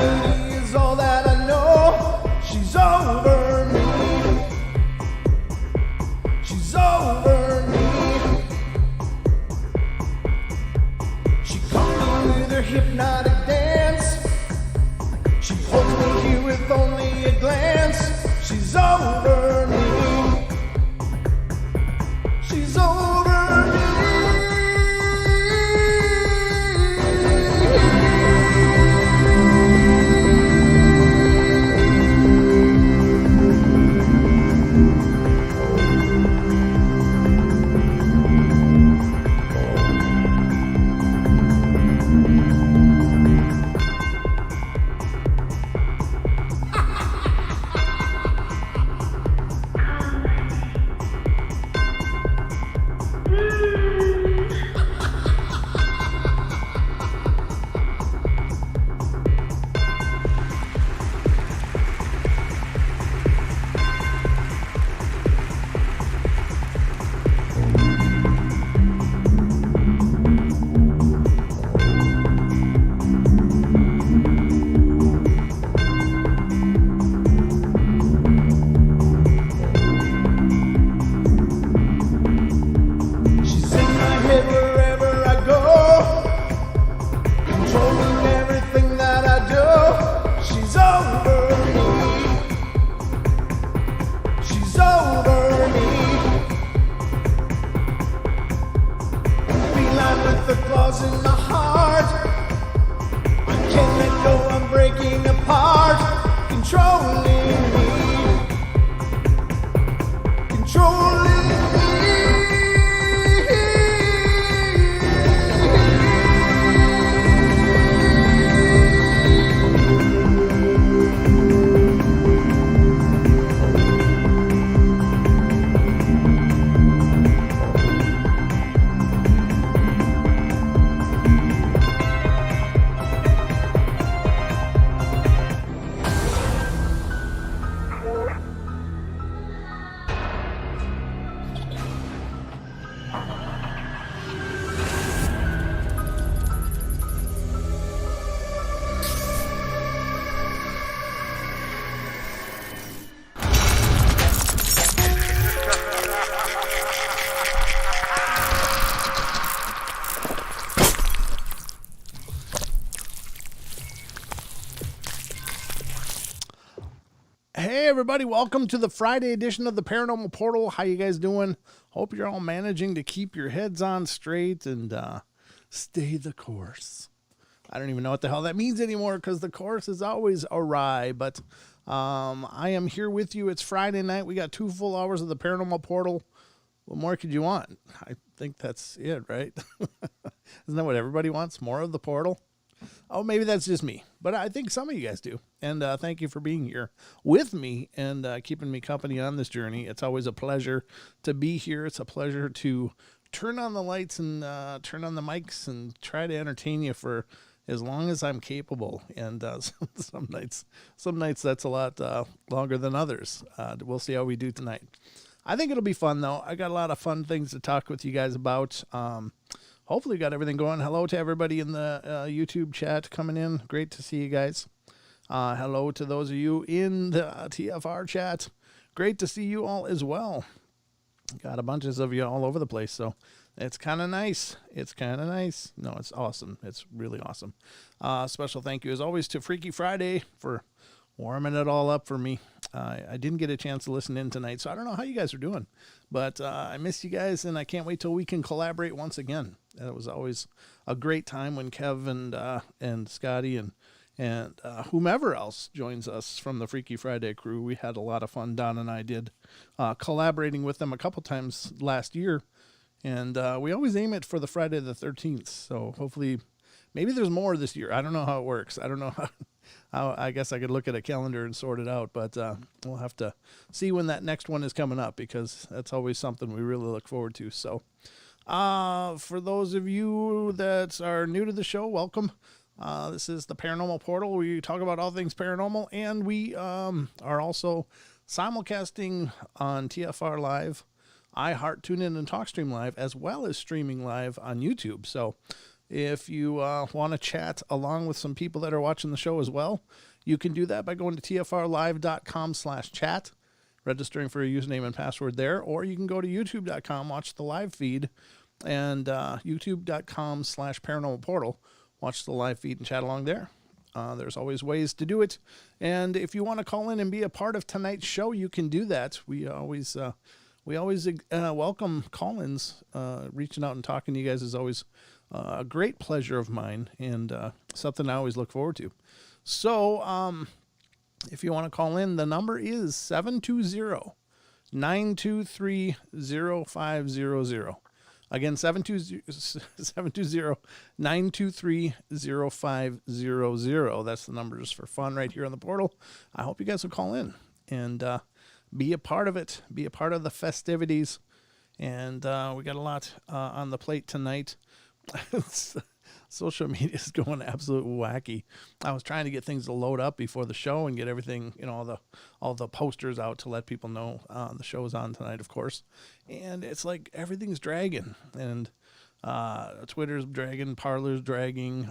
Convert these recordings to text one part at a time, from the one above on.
lady is all that I know. She's over me. She's over me. She comes with her hypnotic dance. She holds me here with only a glance. She's over me. She's over me. Everybody, welcome to the Friday edition of the Paranormal Portal. How you guys doing? Hope you're all managing to keep your heads on straight and stay the course. I don't even know what the hell that means anymore because the course is always awry, but I am here with you. It's Friday night. We got 2 full hours of the Paranormal Portal. What more could you want? I think that's it, right? Isn't that what everybody wants? More of the portal? Oh, maybe that's just me, but I think some of you guys do. And thank you for being here with me and keeping me company on this journey. It's always a pleasure to be here. It's a pleasure to turn on the lights and turn on the mics and try to entertain you for as long as I'm capable. And some nights that's a lot longer than others. We'll see how we do tonight. I think it'll be fun, though. I got a lot of fun things to talk with you guys about. Hopefully got everything going. Hello to everybody in the YouTube chat coming in. Great to see you guys. Hello to those of you in the TFR chat. Great to see you all as well. Got a bunches of you all over the place, so it's kind of nice. It's kind of nice. No, it's awesome. It's really awesome. Special thank you, as always, to Freaky Friday for warming it all up for me. I didn't get a chance to listen in tonight, so I don't know how you guys are doing. But I miss you guys, and I can't wait till we can collaborate once again. It was always a great time when Kev and Scotty and whomever else joins us from the Freaky Friday crew. We had a lot of fun. Don and I did collaborating with them a couple times last year, and we always aim it for the Friday the 13th. So hopefully, maybe there's more this year. I don't know how it works. I don't know how I guess I could look at a calendar and sort it out, but we'll have to see when that next one is coming up, because that's always something we really look forward to. So for those of you that are new to the show, welcome. This is the Paranormal Portal. We talk about all things paranormal, and we are also simulcasting on TFR Live, iHeart, TuneIn, and TalkStream Live, as well as streaming live on YouTube. So If you want to chat along with some people that are watching the show as well, you can do that by going to tfrlive.com/chat, registering for a username and password there, or you can go to youtube.com, watch the live feed, and youtube.com/paranormal portal, watch the live feed and chat along there. There's always ways to do it. And if you want to call in and be a part of tonight's show, you can do that. We always welcome call-ins. Reaching out and talking to you guys is always a great pleasure of mine, and something I always look forward to. So if you want to call in, the number is 720-923-0500. Again, 720-923-0500. That's the number just for fun right here on the portal. I hope you guys will call in and be a part of it. Be a part of the festivities. And we got a lot on the plate tonight. Social media is going absolutely wacky. I was trying to get things to load up before the show and get everything, all the posters out to let people know the show is on tonight, of course. And it's like everything's dragging, and Twitter's dragging, Parler's dragging,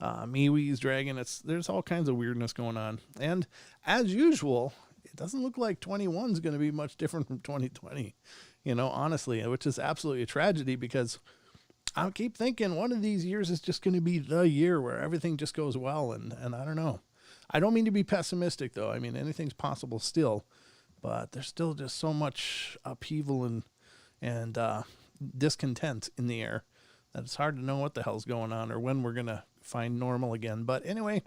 MeWe's dragging. There's all kinds of weirdness going on. And as usual, it doesn't look like 21 is going to be much different from 2020, honestly, which is absolutely a tragedy, because I keep thinking one of these years is just going to be the year where everything just goes well. And I don't know. I don't mean to be pessimistic, though. I mean, anything's possible still, but there's still just so much upheaval and discontent in the air that it's hard to know what the hell's going on or when we're going to find normal again. But anyway,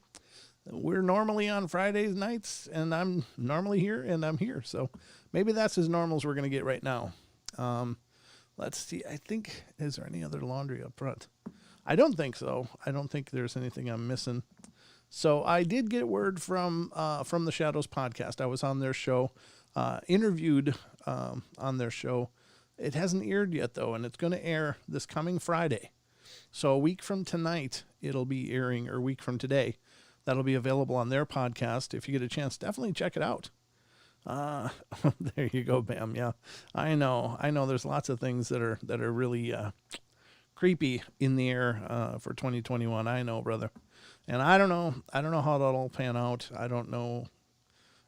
we're normally on Fridays nights, and I'm normally here, and I'm here. So maybe that's as normal as we're going to get right now. Let's see. I think, is there any other laundry up front? I don't think so. I don't think there's anything I'm missing. So I did get word from the Shadows podcast. I was on their show, interviewed on their show. It hasn't aired yet, though, and it's going to air this coming Friday. So a week from tonight, it'll be airing, or a week from today. That'll be available on their podcast. If you get a chance, definitely check it out. There you go, Bam. Yeah, I know. There's lots of things that are really creepy in the air for 2021. I know, brother. And I don't know how that'll all pan out. I don't know.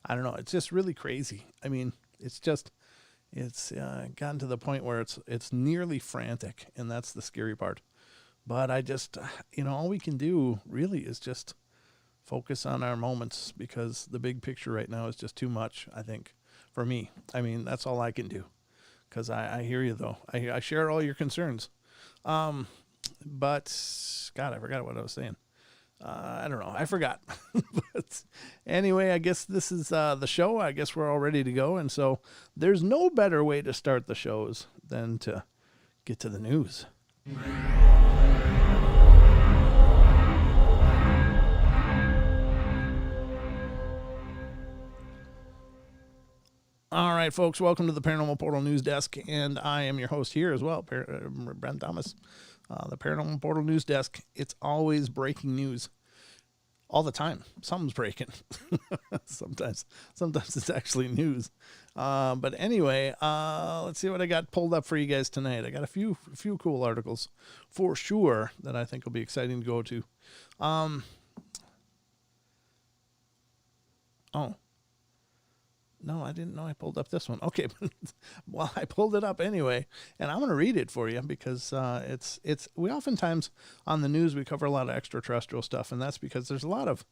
It's just really crazy. I mean, it's gotten to the point where it's nearly frantic, and that's the scary part. But I just, all we can do really is just focus on our moments, because the big picture right now is just too much, I think, for me. I mean, that's all I can do, because I hear you, though. I share all your concerns. But, God, I forgot what I was saying. I don't know. I forgot. But anyway, I guess this is the show. I guess we're all ready to go. And so there's no better way to start the shows than to get to the news. All right, folks, welcome to the Paranormal Portal News Desk, and I am your host here as well, Brent Thomas. The Paranormal Portal News Desk, it's always breaking news. All the time. Something's breaking. Sometimes it's actually news. But anyway, let's see what I got pulled up for you guys tonight. I got a few cool articles for sure that I think will be exciting to go to. No, I didn't know I pulled up this one. Okay, well, I pulled it up anyway, and I'm going to read it for you, because we oftentimes on the news we cover a lot of extraterrestrial stuff, and that's because there's a lot of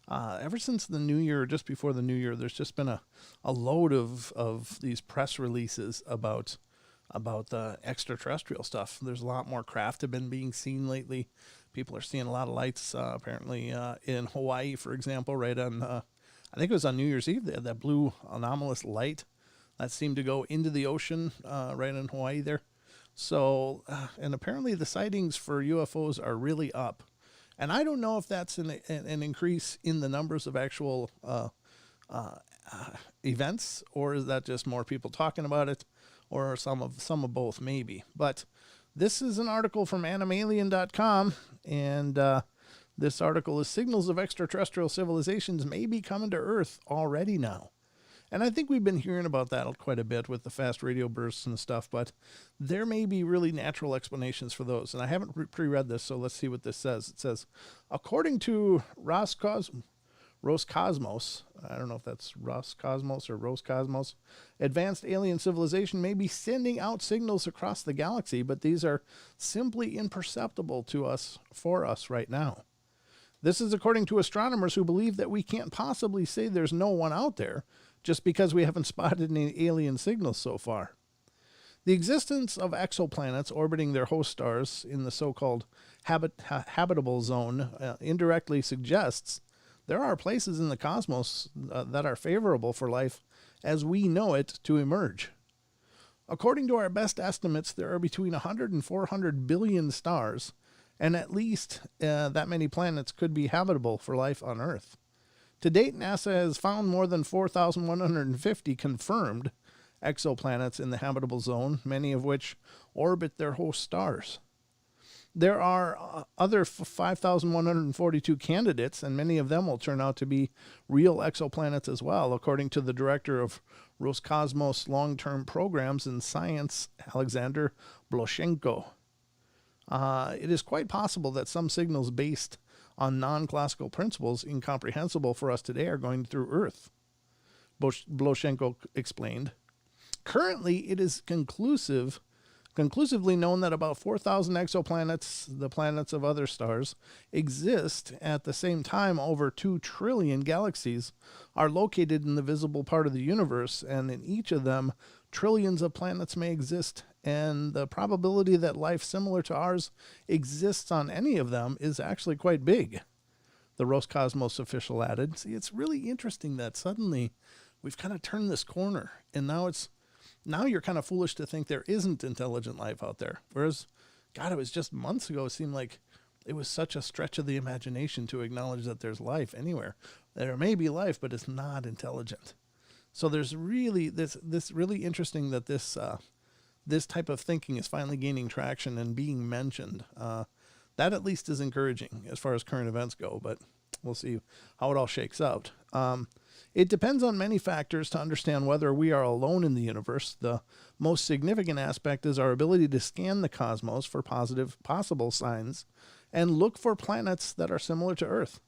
ever since the new year, or just before the new year, there's just been a load of these press releases about the extraterrestrial stuff. There's a lot more craft have been being seen lately. People are seeing a lot of lights apparently in Hawaii, for example, right on. I think it was on New Year's Eve. They had that blue anomalous light that seemed to go into the ocean right in Hawaii there. So, and apparently the sightings for UFOs are really up. And I don't know if that's an increase in the numbers of actual events, or is that just more people talking about it, or some of both maybe. But this is an article from animalien.com, and this article is signals of extraterrestrial civilizations may be coming to Earth already now. And I think we've been hearing about that quite a bit with the fast radio bursts and stuff, but there may be really natural explanations for those. And I haven't pre-read this, so let's see what this says. It says, according to Roscosmos, I don't know if that's Roscosmos or Roscosmos, advanced alien civilization may be sending out signals across the galaxy, but these are simply imperceptible to us, for us right now. This is according to astronomers who believe that we can't possibly say there's no one out there just because we haven't spotted any alien signals so far. The existence of exoplanets orbiting their host stars in the so-called habitable zone indirectly suggests there are places in the cosmos that are favorable for life as we know it to emerge. According to our best estimates, there are between 100 and 400 billion stars, and at least that many planets could be habitable for life on Earth. To date, NASA has found more than 4,150 confirmed exoplanets in the habitable zone, many of which orbit their host stars. There are other 5,142 candidates, and many of them will turn out to be real exoplanets as well, according to the director of Roscosmos long-term programs in science, Alexander Bloshenko. It is quite possible that some signals based on non-classical principles incomprehensible for us today are going through Earth, Bloshenko explained. Currently, it is conclusively known that about 4,000 exoplanets, the planets of other stars, exist at the same time. Over 2 trillion galaxies are located in the visible part of the universe, and in each of them, trillions of planets may exist, and the probability that life similar to ours exists on any of them is actually quite big, the Roscosmos official added. See, it's really interesting that suddenly we've kind of turned this corner, and now you're kind of foolish to think there isn't intelligent life out there. Whereas, God, it was just months ago, it seemed like it was such a stretch of the imagination to acknowledge that there's life anywhere. There may be life, but it's not intelligent. So there's really this really interesting that this type of thinking is finally gaining traction and being mentioned. That at least is encouraging as far as current events go, but we'll see how it all shakes out. It depends on many factors to understand whether we are alone in the universe. The most significant aspect is our ability to scan the cosmos for possible signs and look for planets that are similar to Earth.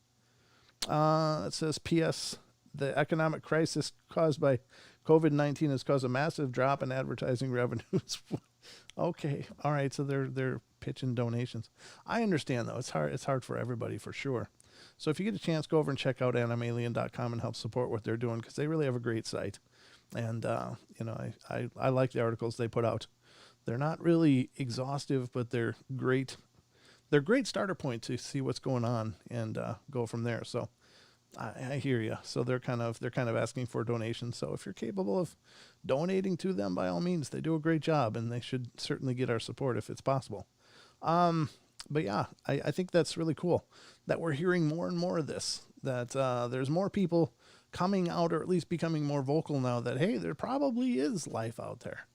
It says, P.S. The economic crisis caused by COVID-19 has caused a massive drop in advertising revenues. Okay, all right, so they're pitching donations. I understand, though. It's hard for everybody, for sure. So if you get a chance, go over and check out animalien.com and help support what they're doing, because they really have a great site. And, I like the articles they put out. They're not really exhaustive, but they're great. They're great starter point to see what's going on and go from there. So I hear you. So they're kind of asking for donations. So if you're capable of donating to them, by all means, they do a great job, and they should certainly get our support if it's possible. But yeah, I think that's really cool that we're hearing more and more of this, that there's more people coming out, or at least becoming more vocal now, that, hey, there probably is life out there.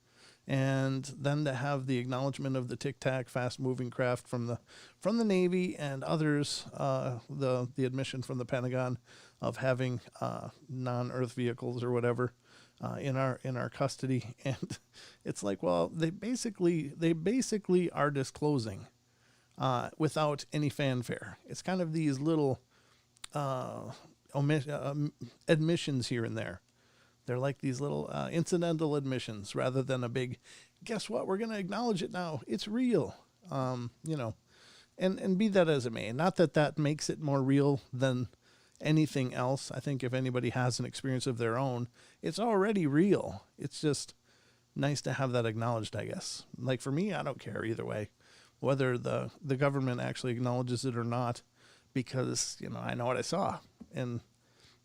And then to have the acknowledgement of the Tic Tac fast-moving craft from the Navy and others, the admission from the Pentagon of having non-Earth vehicles or whatever in our custody, and it's like, well, they basically are disclosing without any fanfare. It's kind of these little admissions here and there. They're like these little incidental admissions rather than a big, guess what, we're going to acknowledge it now. It's real, and be that as it may. Not that makes it more real than anything else. I think if anybody has an experience of their own, it's already real. It's just nice to have that acknowledged, I guess. Like for me, I don't care either way, whether the government actually acknowledges it or not, because, I know what I saw, and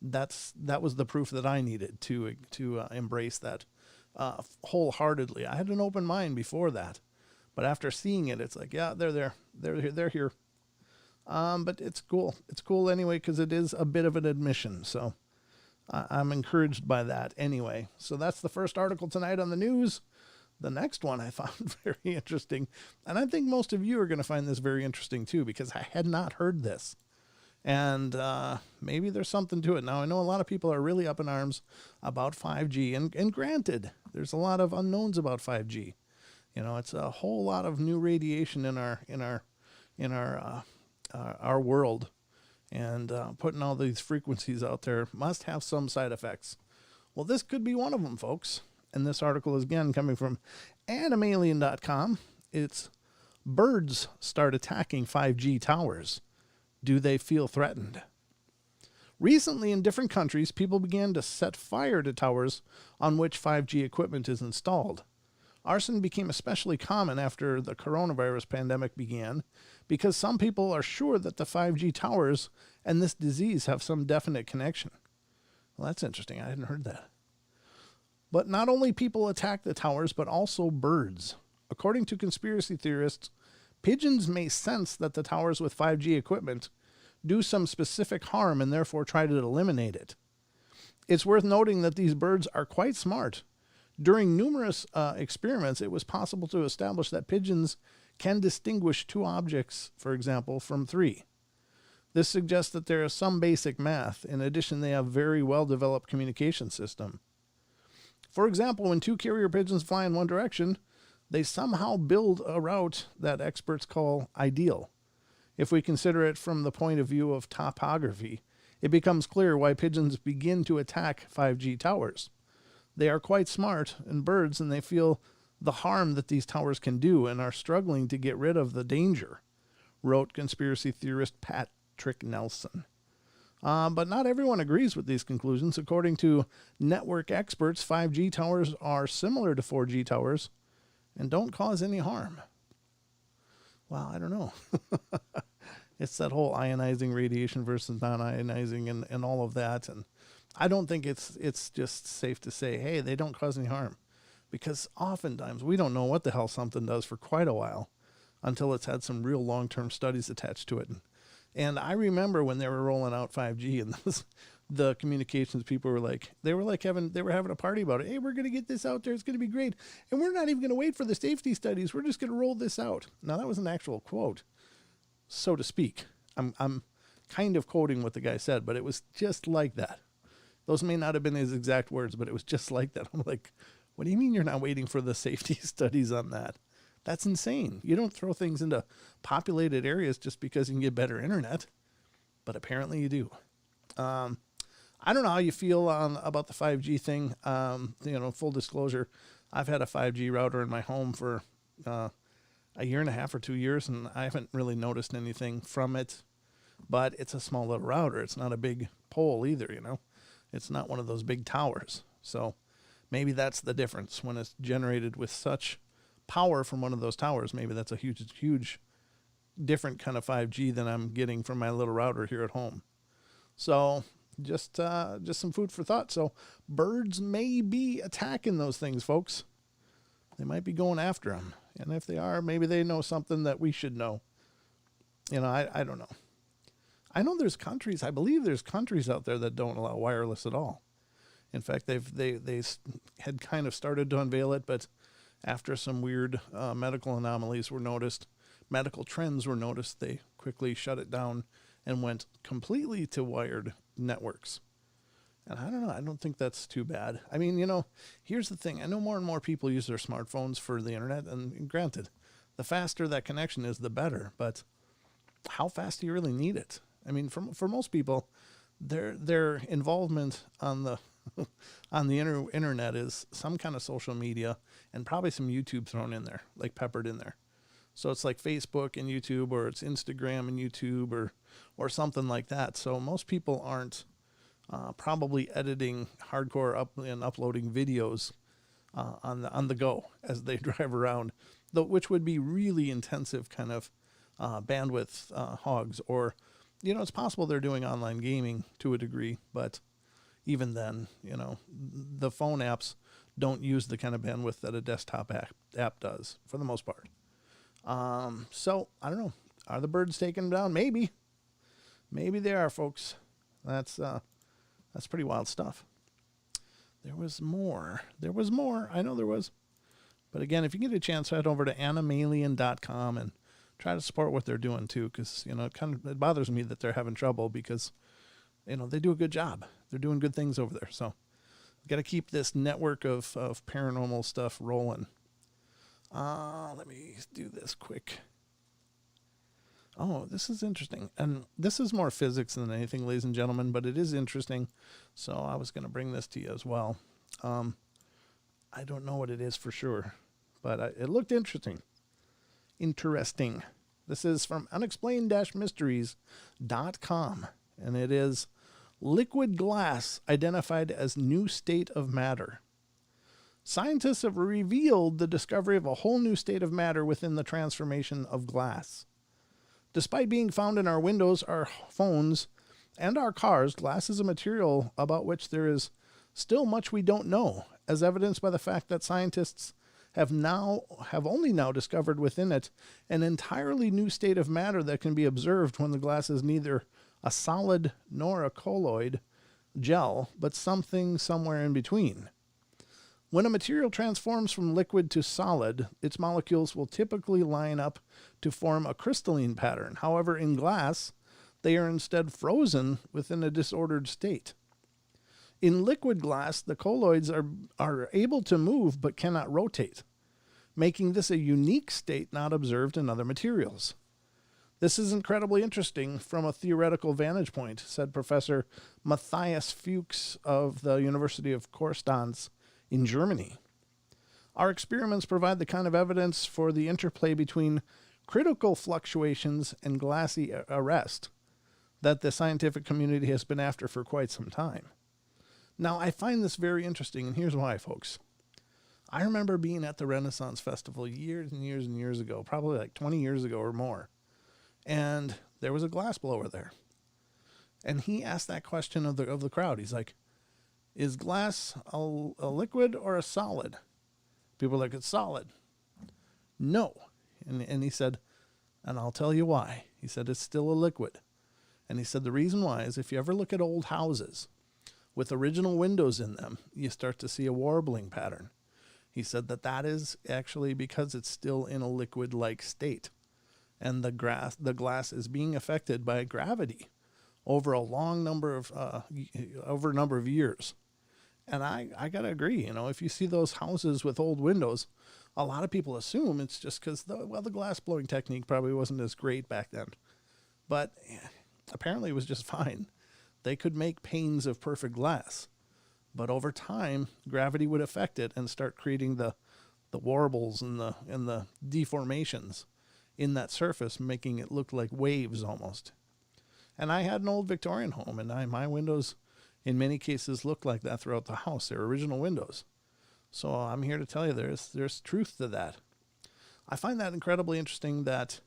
that was the proof that I needed to embrace that wholeheartedly. I had an open mind before that, but after seeing it, it's like, yeah, they're there, they're here. But it's cool. It's cool anyway, because it is a bit of an admission. So I'm encouraged by that anyway. So that's the first article tonight on the news. The next one I found very interesting, and I think most of you are going to find this very interesting too, because I had not heard this. And maybe there's something to it. Now, I know a lot of people are really up in arms about 5G. And granted, there's a lot of unknowns about 5G. It's a whole lot of new radiation in our world. And putting all these frequencies out there must have some side effects. Well, this could be one of them, folks. And this article is, again, coming from animalien.com. It's birds start attacking 5G towers. Do they feel threatened? Recently, in different countries, people began to set fire to towers on which 5G equipment is installed. Arson became especially common after the coronavirus pandemic began because some people are sure that the 5G towers and this disease have some definite connection. Well, that's interesting. I hadn't heard that. But not only people attack the towers, but also birds. According to conspiracy theorists, pigeons may sense that the towers with 5G equipment do some specific harm and therefore try to eliminate it. It's worth noting that these birds are quite smart. During numerous experiments, it was possible to establish that pigeons can distinguish two objects, for example, from three. This suggests that there is some basic math. In addition, they have very well-developed communication system. For example, when two carrier pigeons fly in one direction, they somehow build a route that experts call ideal. If we consider it from the point of view of topography, it becomes clear why pigeons begin to attack 5G towers. They are quite smart and birds, and they feel the harm that these towers can do and are struggling to get rid of the danger, wrote conspiracy theorist Patrick Nelson. But not everyone agrees with these conclusions. According to network experts, 5G towers are similar to 4G towers and don't cause any harm. Well, I don't know. It's that whole ionizing radiation versus non-ionizing and all of that. And I don't think it's just safe to say, hey, they don't cause any harm. Because oftentimes we don't know what the hell something does for quite a while until it's had some real long-term studies attached to it. And I remember when they were rolling out 5G and the communications people were like, they were having a party about it. Hey, we're going to get this out there. It's going to be great. And we're not even going to wait for the safety studies. We're just going to roll this out. Now, that was an actual quote, so to speak. I'm kind of quoting what the guy said, but it was just like that. Those may not have been his exact words, but it was just like that. I'm like, what do you mean you're not waiting for the safety studies on that? That's insane. You don't throw things into populated areas just because you can get better internet, but apparently you do. I don't know how you feel about the 5G thing. Full disclosure, I've had a 5G router in my home for a year and a half or 2 years, and I haven't really noticed anything from it. But it's a small little router. It's not a big pole either, It's not one of those big towers. So maybe that's the difference. When it's generated with such power from one of those towers, maybe that's a huge different kind of 5G than I'm getting from my little router here at home. So just some food for thought. So birds may be attacking those things, folks. They might be going after them. And if they are, maybe they know something that we should know. I don't know. I know I believe there's countries out there that don't allow wireless at all. In fact, they had kind of started to unveil it, but after some weird medical anomalies were noticed, medical trends were noticed, they quickly shut it down and went completely to wired networks. And I don't know. I don't think that's too bad. I mean, here's the thing. I know more and more people use their smartphones for the internet. And granted, the faster that connection is, the better. But how fast do you really need it? I mean, for most people, their involvement on the internet is some kind of social media and probably some YouTube thrown in there, like peppered in there. So it's like Facebook and YouTube, or it's Instagram and YouTube, or something like that. So most people aren't probably editing hardcore and uploading videos on the go as they drive around, which would be really intensive kind of bandwidth hogs. Or, it's possible they're doing online gaming to a degree, but even then, the phone apps don't use the kind of bandwidth that a desktop app does for the most part. So I don't know. Are the birds taking them down? Maybe they are, folks. That's pretty wild stuff. There was more. I know there was. But again, if you get a chance, head over to animalien.com and try to support what they're doing too, because it bothers me that they're having trouble because they do a good job. They're doing good things over there. So got to keep this network of paranormal stuff rolling. Let me do this quick. Oh, this is interesting. And this is more physics than anything, ladies and gentlemen, but it is interesting. So I was going to bring this to you as well. I don't know what it is for sure, but it looked interesting. This is from unexplained-mysteries.com, and it is liquid glass identified as new state of matter. Scientists have revealed the discovery of a whole new state of matter within the transformation of glass. Despite being found in our windows, our phones, and our cars, glass is a material about which there is still much we don't know, as evidenced by the fact that scientists have only now discovered within it an entirely new state of matter that can be observed when the glass is neither a solid nor a colloid gel, but something somewhere in between. When a material transforms from liquid to solid, its molecules will typically line up to form a crystalline pattern. However, in glass, they are instead frozen within a disordered state. In liquid glass, the colloids are able to move but cannot rotate, making this a unique state not observed in other materials. This is incredibly interesting from a theoretical vantage point, said Professor Matthias Fuchs of the University of Konstanz in Germany. Our experiments provide the kind of evidence for the interplay between critical fluctuations and glassy arrest that the scientific community has been after for quite some time. Now, I find this very interesting, and here's why, folks. I remember being at the Renaissance Festival years and years and years ago, probably like 20 years ago or more, and there was a glass blower there. And he asked that question of the crowd. He's like, is glass a liquid or a solid? People are like, it's solid. No. And he said, and I'll tell you why. He said, it's still a liquid. And he said, the reason why is if you ever look at old houses with original windows in them, you start to see a warbling pattern. He said that is actually because it's still in a liquid-like state. And the glass is being affected by gravity over a number of years. And I got to agree, if you see those houses with old windows, a lot of people assume it's just because the glass blowing technique probably wasn't as great back then. But apparently it was just fine. They could make panes of perfect glass. But over time, gravity would affect it and start creating the warbles and the deformations in that surface, making it look like waves almost. And I had an old Victorian home, and my windows in many cases looked like that throughout the house. They're original windows. So I'm here to tell you there's truth to that. I find that incredibly interesting that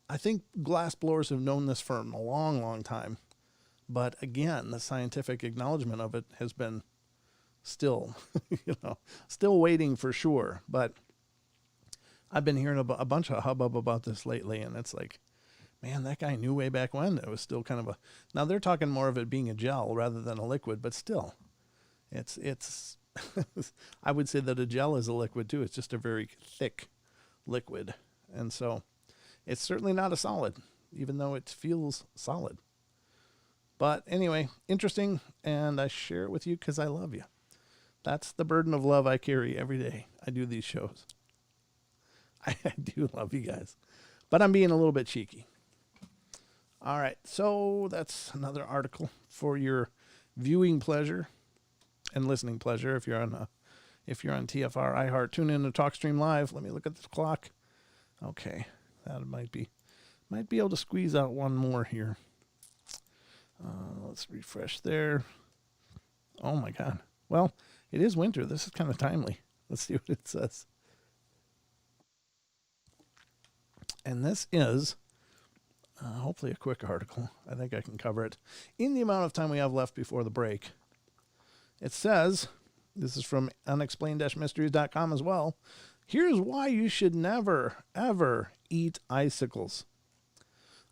I think glass blowers have known this for a long, long time. But again, the scientific acknowledgement of it has been still waiting for sure. But I've been hearing a bunch of hubbub about this lately, and it's like, man, that guy knew way back when it was still kind of now they're talking more of it being a gel rather than a liquid, but still, it's, I would say that a gel is a liquid too. It's just a very thick liquid. And so it's certainly not a solid, even though it feels solid. But anyway, interesting, and I share it with you because I love you. That's the burden of love I carry every day I do these shows. I do love you guys, but I'm being a little bit cheeky. All right, so that's another article for your viewing pleasure and listening pleasure. If you're on TFR, iHeart, tune in to TalkStream Live. Let me look at the clock. Okay, that might be able to squeeze out one more here. Let's refresh there. Oh my God. Well, it is winter. This is kind of timely. Let's see what it says. And this is hopefully a quick article. I think I can cover it in the amount of time we have left before the break. It says, this is from unexplained-mysteries.com as well. Here's why you should never, ever eat icicles.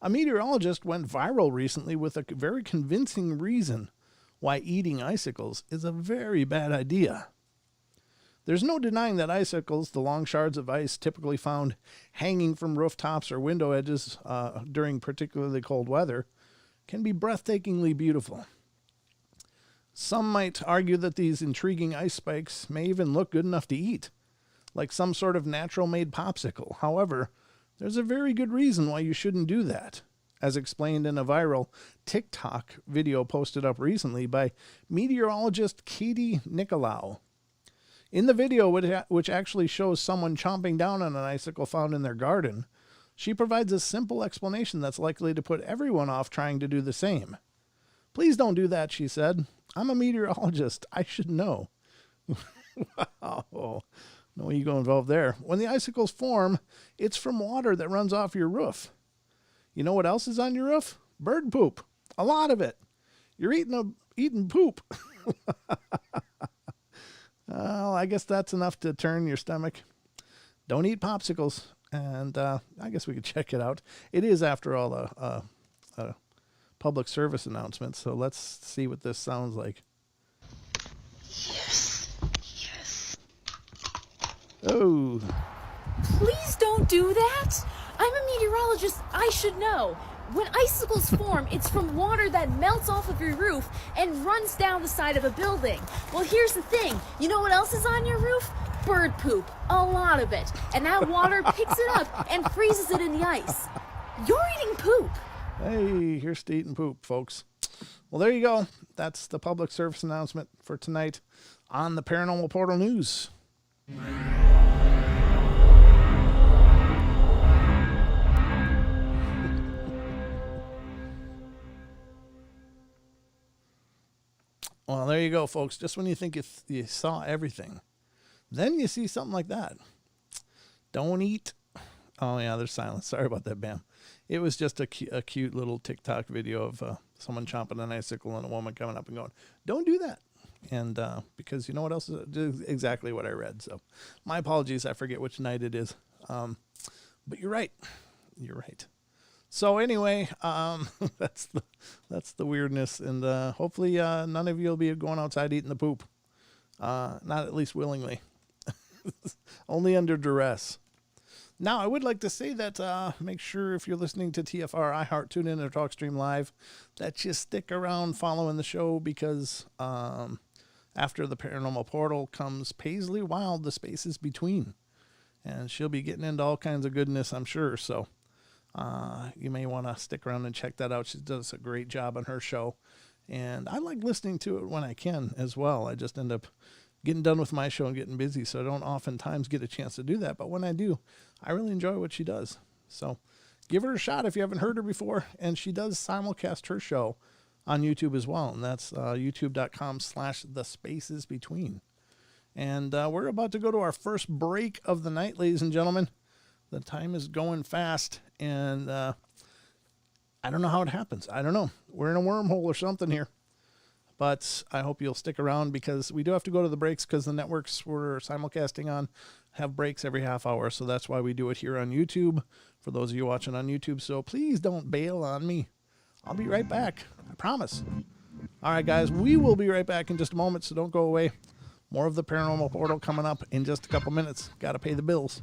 A meteorologist went viral recently with a very convincing reason why eating icicles is a very bad idea. There's no denying that icicles, the long shards of ice typically found hanging from rooftops or window edges during particularly cold weather, can be breathtakingly beautiful. Some might argue that these intriguing ice spikes may even look good enough to eat, like some sort of natural-made popsicle. However, there's a very good reason why you shouldn't do that, as explained in a viral TikTok video posted up recently by meteorologist Katie Nicolau. In the video, which actually shows someone chomping down on an icicle found in their garden, she provides a simple explanation that's likely to put everyone off trying to do the same. "Please don't do that," she said. "I'm a meteorologist. I should know." Wow. No ego involved there. When the icicles form, it's from water that runs off your roof. You know what else is on your roof? Bird poop. A lot of it. You're eating poop. Well, I guess that's enough to turn your stomach. Don't eat popsicles. And I guess we could check it out. It is, after all, a public service announcement. So let's see what this sounds like. Yes. Yes. Oh. Please don't do that. I'm a meteorologist. I should know. When icicles form, it's from water that melts off of your roof and runs down the side of a building. Well, here's the thing. You know what else is on your roof? Bird poop. A lot of it. And that water picks it up and freezes it in the ice. You're eating poop. Hey, here's to eating poop, folks. Well, there you go. That's the public service announcement for tonight on the Paranormal Portal News. Well, there you go, folks. Just when you think you saw everything, then you see something like that. Don't eat. Oh, yeah, there's silence. Sorry about that, Bam. It was just a cute little TikTok video of someone chomping an icicle and a woman coming up and going, "Don't do that." And because you know what else is exactly what I read. So my apologies. I forget which night it is. But you're right. You're right. So anyway, that's the weirdness, and hopefully none of you will be going outside eating the poop, not at least willingly, only under duress. Now, I would like to say that make sure if you're listening to TFR, iHeart, TuneIn, or TalkStream Live, that you stick around following the show, because after the Paranormal Portal comes Paisley Wild, The Spaces Between, and she'll be getting into all kinds of goodness, I'm sure. So you may want to stick around and check that out. She does a great job on her show, and I like listening to it when I can as well. I just end up getting done with my show and getting busy, so I don't oftentimes get a chance to do that. But when I do, I really enjoy what she does. So give her a shot if you haven't heard her before. And she does simulcast her show on YouTube as well, and that's youtube.com/thespacesbetween. And we're about to go to our first break of the night, ladies and gentlemen. The time is going fast, and I don't know how it happens. I don't know. We're in a wormhole or something here. But I hope you'll stick around, because we do have to go to the breaks, because the networks we're simulcasting on have breaks every half hour. So that's why we do it here on YouTube, for those of you watching on YouTube. So please don't bail on me. I'll be right back. I promise. All right, guys, we will be right back in just a moment, so don't go away. More of the Paranormal Portal coming up in just a couple minutes. Got to pay the bills.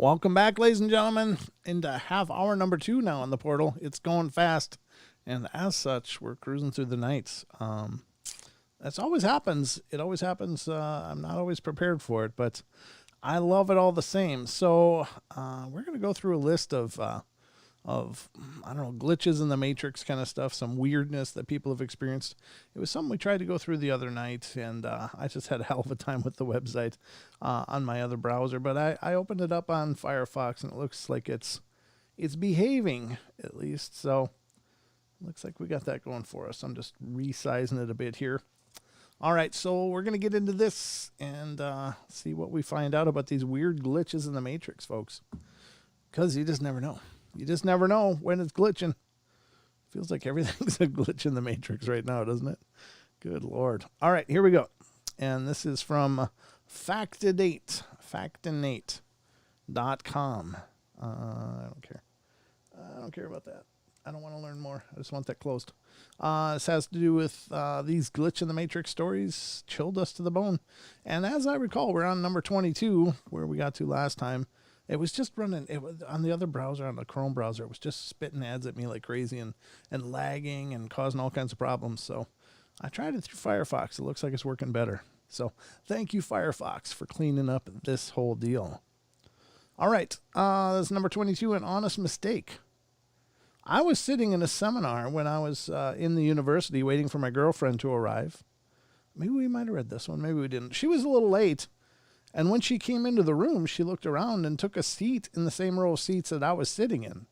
Welcome back, ladies and gentlemen, into half hour number 2 now on the portal. It's going fast, and as such, we're cruising through the nights. That's always happens. It always happens. I'm not always prepared for it, but I love it all the same. So we're going to go through a list of I don't know, glitches in the Matrix kind of stuff, some weirdness that people have experienced. It was something we tried to go through the other night, and I just had a hell of a time with the website on my other browser. But I opened it up on Firefox, and it looks like it's behaving, at least. So looks like we got that going for us. I'm just resizing it a bit here. All right, so we're going to get into this and see what we find out about these weird glitches in the Matrix, folks. Because you just never know. You just never know when it's glitching. Feels like everything's a glitch in the Matrix right now, doesn't it? Good Lord. All right, here we go. And this is from Factinate.com. I don't care. I don't care about that. I don't want to learn more. I just want that closed. This has to do with these glitch in the Matrix stories. Chilled us to the bone. And as I recall, we're on number 22, where we got to last time. It was just running, it was on the other browser, on the Chrome browser, it was just spitting ads at me like crazy and lagging and causing all kinds of problems. So I tried it through Firefox. It looks like it's working better. So thank you, Firefox, for cleaning up this whole deal. All right. That's number 22, an honest mistake. I was sitting in a seminar when I was in the university waiting for my girlfriend to arrive. Maybe we might have read this one. Maybe we didn't. She was a little late. And when she came into the room, she looked around and took a seat in the same row of seats that I was sitting in.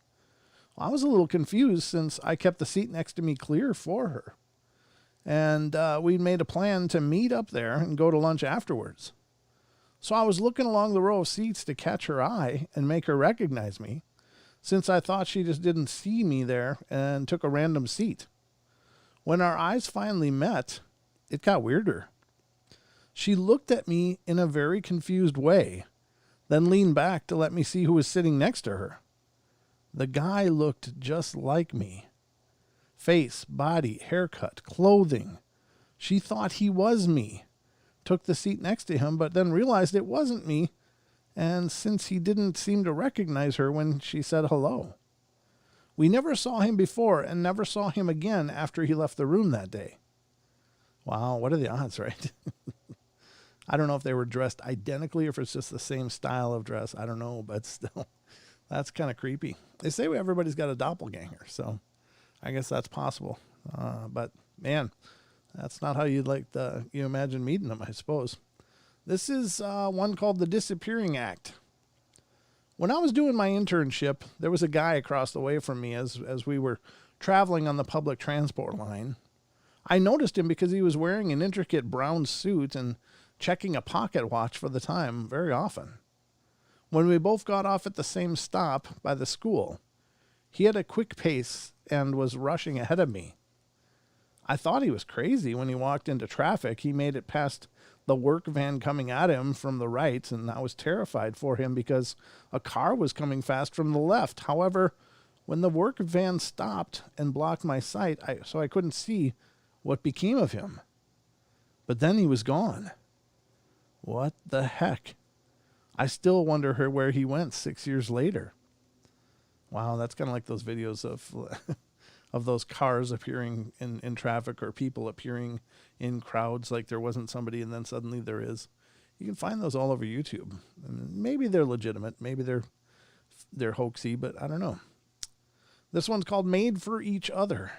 Well, I was a little confused since I kept the seat next to me clear for her. And we made a plan to meet up there and go to lunch afterwards. So I was looking along the row of seats to catch her eye and make her recognize me, since I thought she just didn't see me there and took a random seat. When our eyes finally met, it got weirder. She looked at me in a very confused way, then leaned back to let me see who was sitting next to her. The guy looked just like me. Face, body, haircut, clothing. She thought he was me. Took the seat next to him, but then realized it wasn't me, and since he didn't seem to recognize her when she said hello. We never saw him before and never saw him again after he left the room that day. Wow, what are the odds, right? I don't know if they were dressed identically or if it's just the same style of dress. I don't know, but still, that's kind of creepy. They say everybody's got a doppelganger, so I guess that's possible. But, man, that's not how you imagine meeting them, I suppose. This is one called the Disappearing Act. When I was doing my internship, there was a guy across the way from me as we were traveling on the public transport line. I noticed him because he was wearing an intricate brown suit and checking a pocket watch for the time very often. When we both got off at the same stop by the school, he had a quick pace and was rushing ahead of me. I thought he was crazy when he walked into traffic. He made it past the work van coming at him from the right, and I was terrified for him because a car was coming fast from the left. However, when the work van stopped and blocked my sight, so I couldn't see what became of him. But then he was gone. What the heck? I still wonder where he went 6 years later. Wow, that's kind of like those videos of those cars appearing in traffic or people appearing in crowds like there wasn't somebody and then suddenly there is. You can find those all over YouTube. And maybe they're legitimate. Maybe they're hoaxy, but I don't know. This one's called Made for Each Other.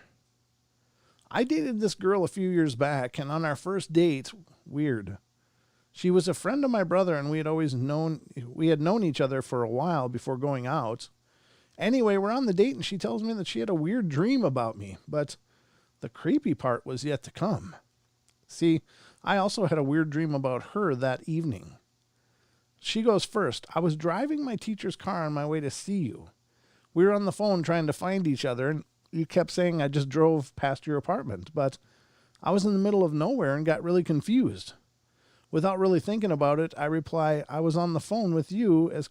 I dated this girl a few years back, and on our first date, weird. She was a friend of my brother, and we had known each other for a while before going out. Anyway, we're on the date, and she tells me that she had a weird dream about me, but the creepy part was yet to come. See, I also had a weird dream about her that evening. She goes first. I was driving my teacher's car on my way to see you. We were on the phone trying to find each other, and you kept saying I just drove past your apartment, but I was in the middle of nowhere and got really confused. Without really thinking about it, I reply, I was on the phone with you as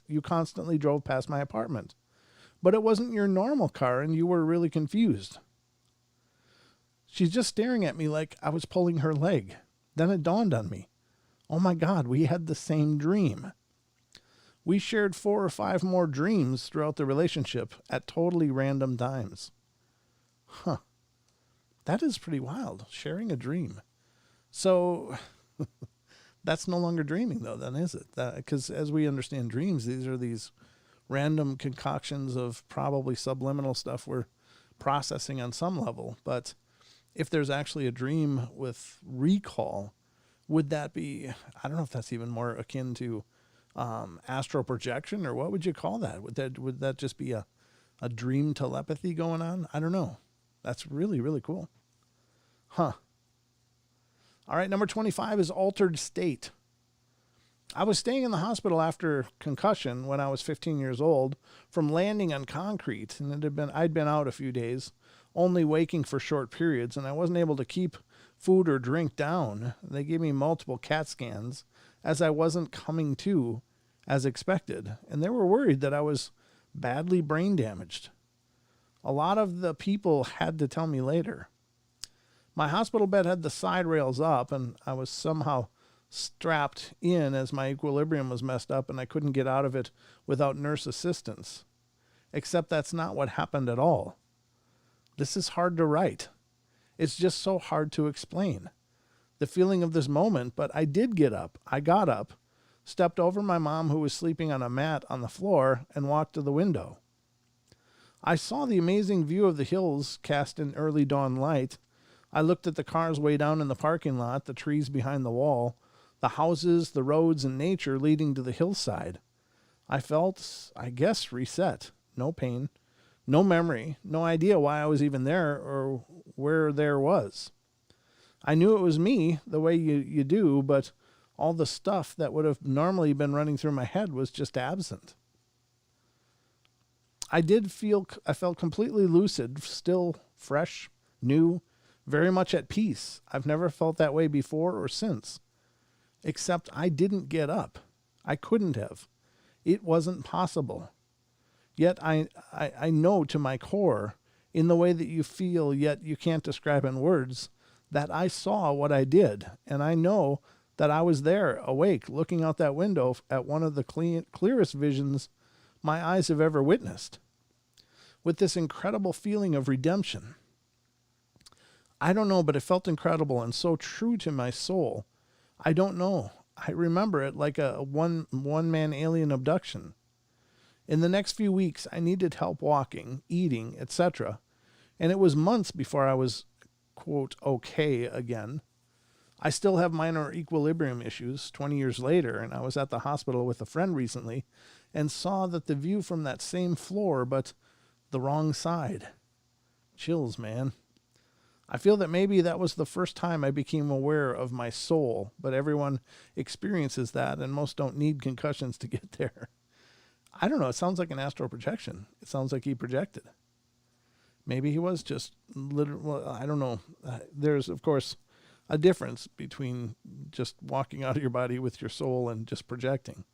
you constantly drove past my apartment. But it wasn't your normal car, and you were really confused. She's just staring at me like I was pulling her leg. Then it dawned on me. Oh my God, we had the same dream. We shared 4 or 5 more dreams throughout the relationship at totally random times. Huh. That is pretty wild, sharing a dream. So that's no longer dreaming, though, then, is it? Because as we understand dreams, these are these random concoctions of probably subliminal stuff we're processing on some level. But if there's actually a dream with recall, would that be, I don't know if that's even more akin to astral projection, or what would you call that? Would that just be a dream telepathy going on? I don't know. That's really, really cool. Huh. All right, number 25 is altered state. I was staying in the hospital after concussion when I was 15 years old from landing on concrete, and I'd been out a few days, only waking for short periods, and I wasn't able to keep food or drink down. They gave me multiple CAT scans as I wasn't coming to as expected, and they were worried that I was badly brain damaged. A lot of the people had to tell me later. My hospital bed had the side rails up, and I was somehow strapped in as my equilibrium was messed up and I couldn't get out of it without nurse assistance. Except that's not what happened at all. This is hard to write. It's just so hard to explain the feeling of this moment, but I did get up. I got up, stepped over my mom who was sleeping on a mat on the floor, and walked to the window. I saw the amazing view of the hills cast in early dawn light. I looked at the cars way down in the parking lot, the trees behind the wall, the houses, the roads, and nature leading to the hillside. I felt, I guess, reset. No pain, no memory, no idea why I was even there or where there was. I knew it was me, the way you do, but all the stuff that would have normally been running through my head was just absent. I felt completely lucid, still fresh, new, very much at peace. I've never felt that way before or since. Except I didn't get up. I couldn't have. It wasn't possible. Yet I know to my core, in the way that you feel, yet you can't describe in words, that I saw what I did. And I know that I was there, awake, looking out that window at one of the clearest visions my eyes have ever witnessed, with this incredible feeling of redemption. I don't know, but it felt incredible and so true to my soul. I don't know. I remember it like a one-man alien abduction. In the next few weeks, I needed help walking, eating, etc. And it was months before I was, quote, okay again. I still have minor equilibrium issues 20 years later, and I was at the hospital with a friend recently and saw that the view from that same floor, but the wrong side. Chills, man. I feel that maybe that was the first time I became aware of my soul, but everyone experiences that, and most don't need concussions to get there. I don't know. It sounds like an astral projection. It sounds like he projected. Maybe he was just literally, well, I don't know. There's, of course, a difference between just walking out of your body with your soul and just projecting,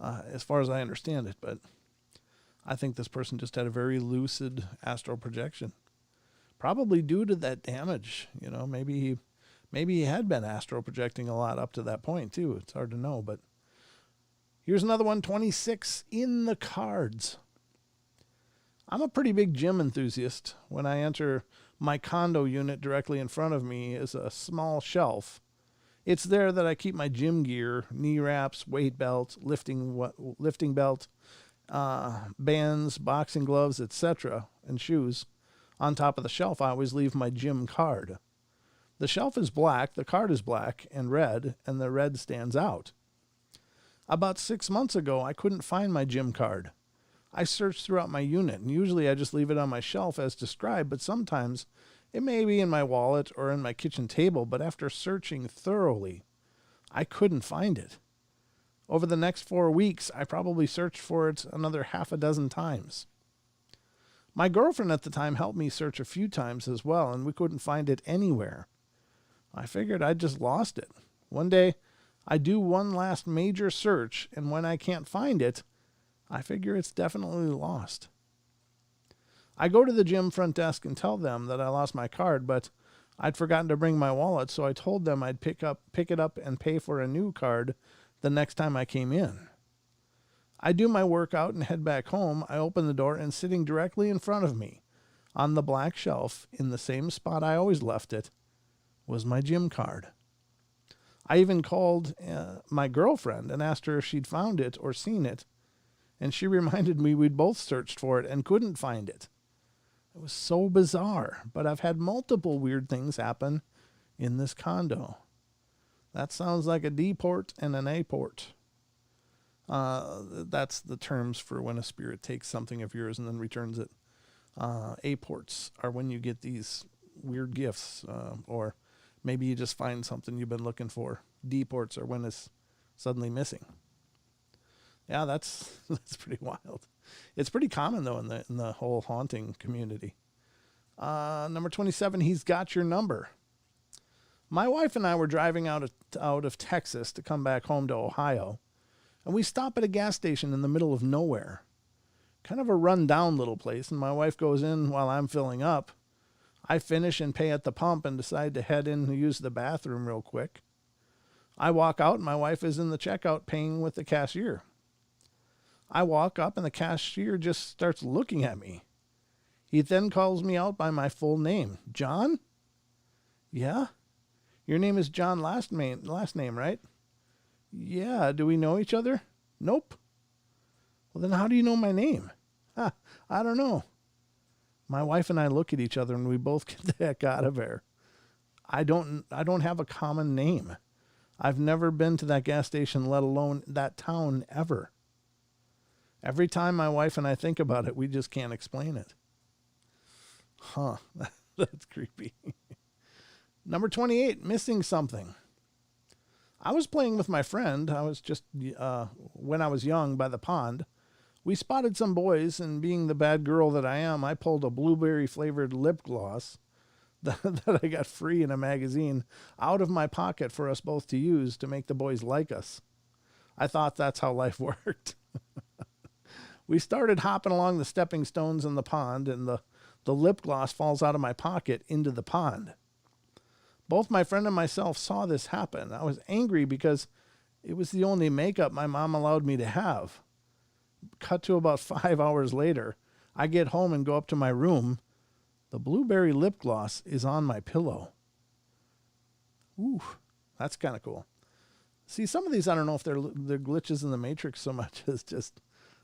as far as I understand it. But I think this person just had a very lucid astral projection. Probably due to that damage, maybe he had been astral projecting a lot up to that point too. It's hard to know, but here's another one, 26, in the cards. I'm a pretty big gym enthusiast. When I enter my condo unit, directly in front of me is a small shelf. It's there that I keep my gym gear, knee wraps, weight belt, lifting belt, bands, boxing gloves, etc., and shoes. On top of the shelf, I always leave my gym card. The shelf is black, the card is black and red, and the red stands out. About 6 months ago, I couldn't find my gym card. I searched throughout my unit, and usually I just leave it on my shelf as described, but sometimes it may be in my wallet or in my kitchen table, but after searching thoroughly, I couldn't find it. Over the next 4 weeks, I probably searched for it another half a dozen times. My girlfriend at the time helped me search a few times as well, and we couldn't find it anywhere. I figured I'd just lost it. One day, I do one last major search, and when I can't find it, I figure it's definitely lost. I go to the gym front desk and tell them that I lost my card, but I'd forgotten to bring my wallet, so I told them I'd pick it up and pay for a new card the next time I came in. I do my workout and head back home. I open the door, and sitting directly in front of me on the black shelf in the same spot I always left it was my gym card. I even called my girlfriend and asked her if she'd found it or seen it, and she reminded me we'd both searched for it and couldn't find it. It was so bizarre, but I've had multiple weird things happen in this condo. That sounds like a D port and an A port. That's the terms for when a spirit takes something of yours and then returns it. A ports are when you get these weird gifts, or maybe you just find something you've been looking for. D ports are when it's suddenly missing. Yeah, that's pretty wild. It's pretty common though in the whole haunting community. Number 27, he's got your number. My wife and I were driving out of Texas to come back home to Ohio, and we stop at a gas station in the middle of nowhere. Kind of a run-down little place, and my wife goes in while I'm filling up. I finish and pay at the pump and decide to head in to use the bathroom real quick. I walk out, and my wife is in the checkout paying with the cashier. I walk up, and the cashier just starts looking at me. He then calls me out by my full name. John? Yeah? Your name is John last name, right? Yeah. Do we know each other? Nope. Well, then how do you know my name? I don't know. My wife and I look at each other and we both get the heck out of there. I don't have a common name. I've never been to that gas station, let alone that town ever. Every time my wife and I think about it, we just can't explain it. Huh. That's creepy. Number 28, missing something. I was playing with my friend. I was just, when I was young, by the pond. We spotted some boys, and being the bad girl that I am, I pulled a blueberry-flavored lip gloss that I got free in a magazine out of my pocket for us both to use to make the boys like us. I thought that's how life worked. We started hopping along the stepping stones in the pond, and the lip gloss falls out of my pocket into the pond. Both my friend and myself saw this happen. I was angry because it was the only makeup my mom allowed me to have. Cut to about 5 hours later, I get home and go up to my room. The blueberry lip gloss is on my pillow. Ooh, that's kind of cool. See, some of these, I don't know if they're glitches in the Matrix so much as just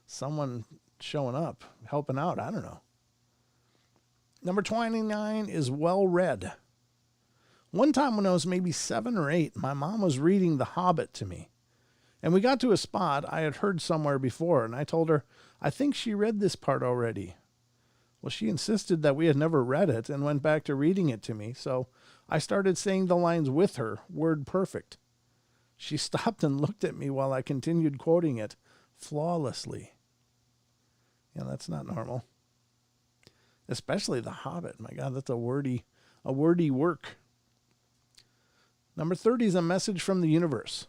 someone showing up, helping out. I don't know. Number 29 is well read. One time when I was maybe 7 or 8, my mom was reading The Hobbit to me. And we got to a spot I had heard somewhere before, and I told her, I think she read this part already. Well, she insisted that we had never read it and went back to reading it to me, so I started saying the lines with her, word perfect. She stopped and looked at me while I continued quoting it flawlessly. Yeah, that's not normal. Especially The Hobbit. My God, that's a wordy work. Number 30 is a message from the universe.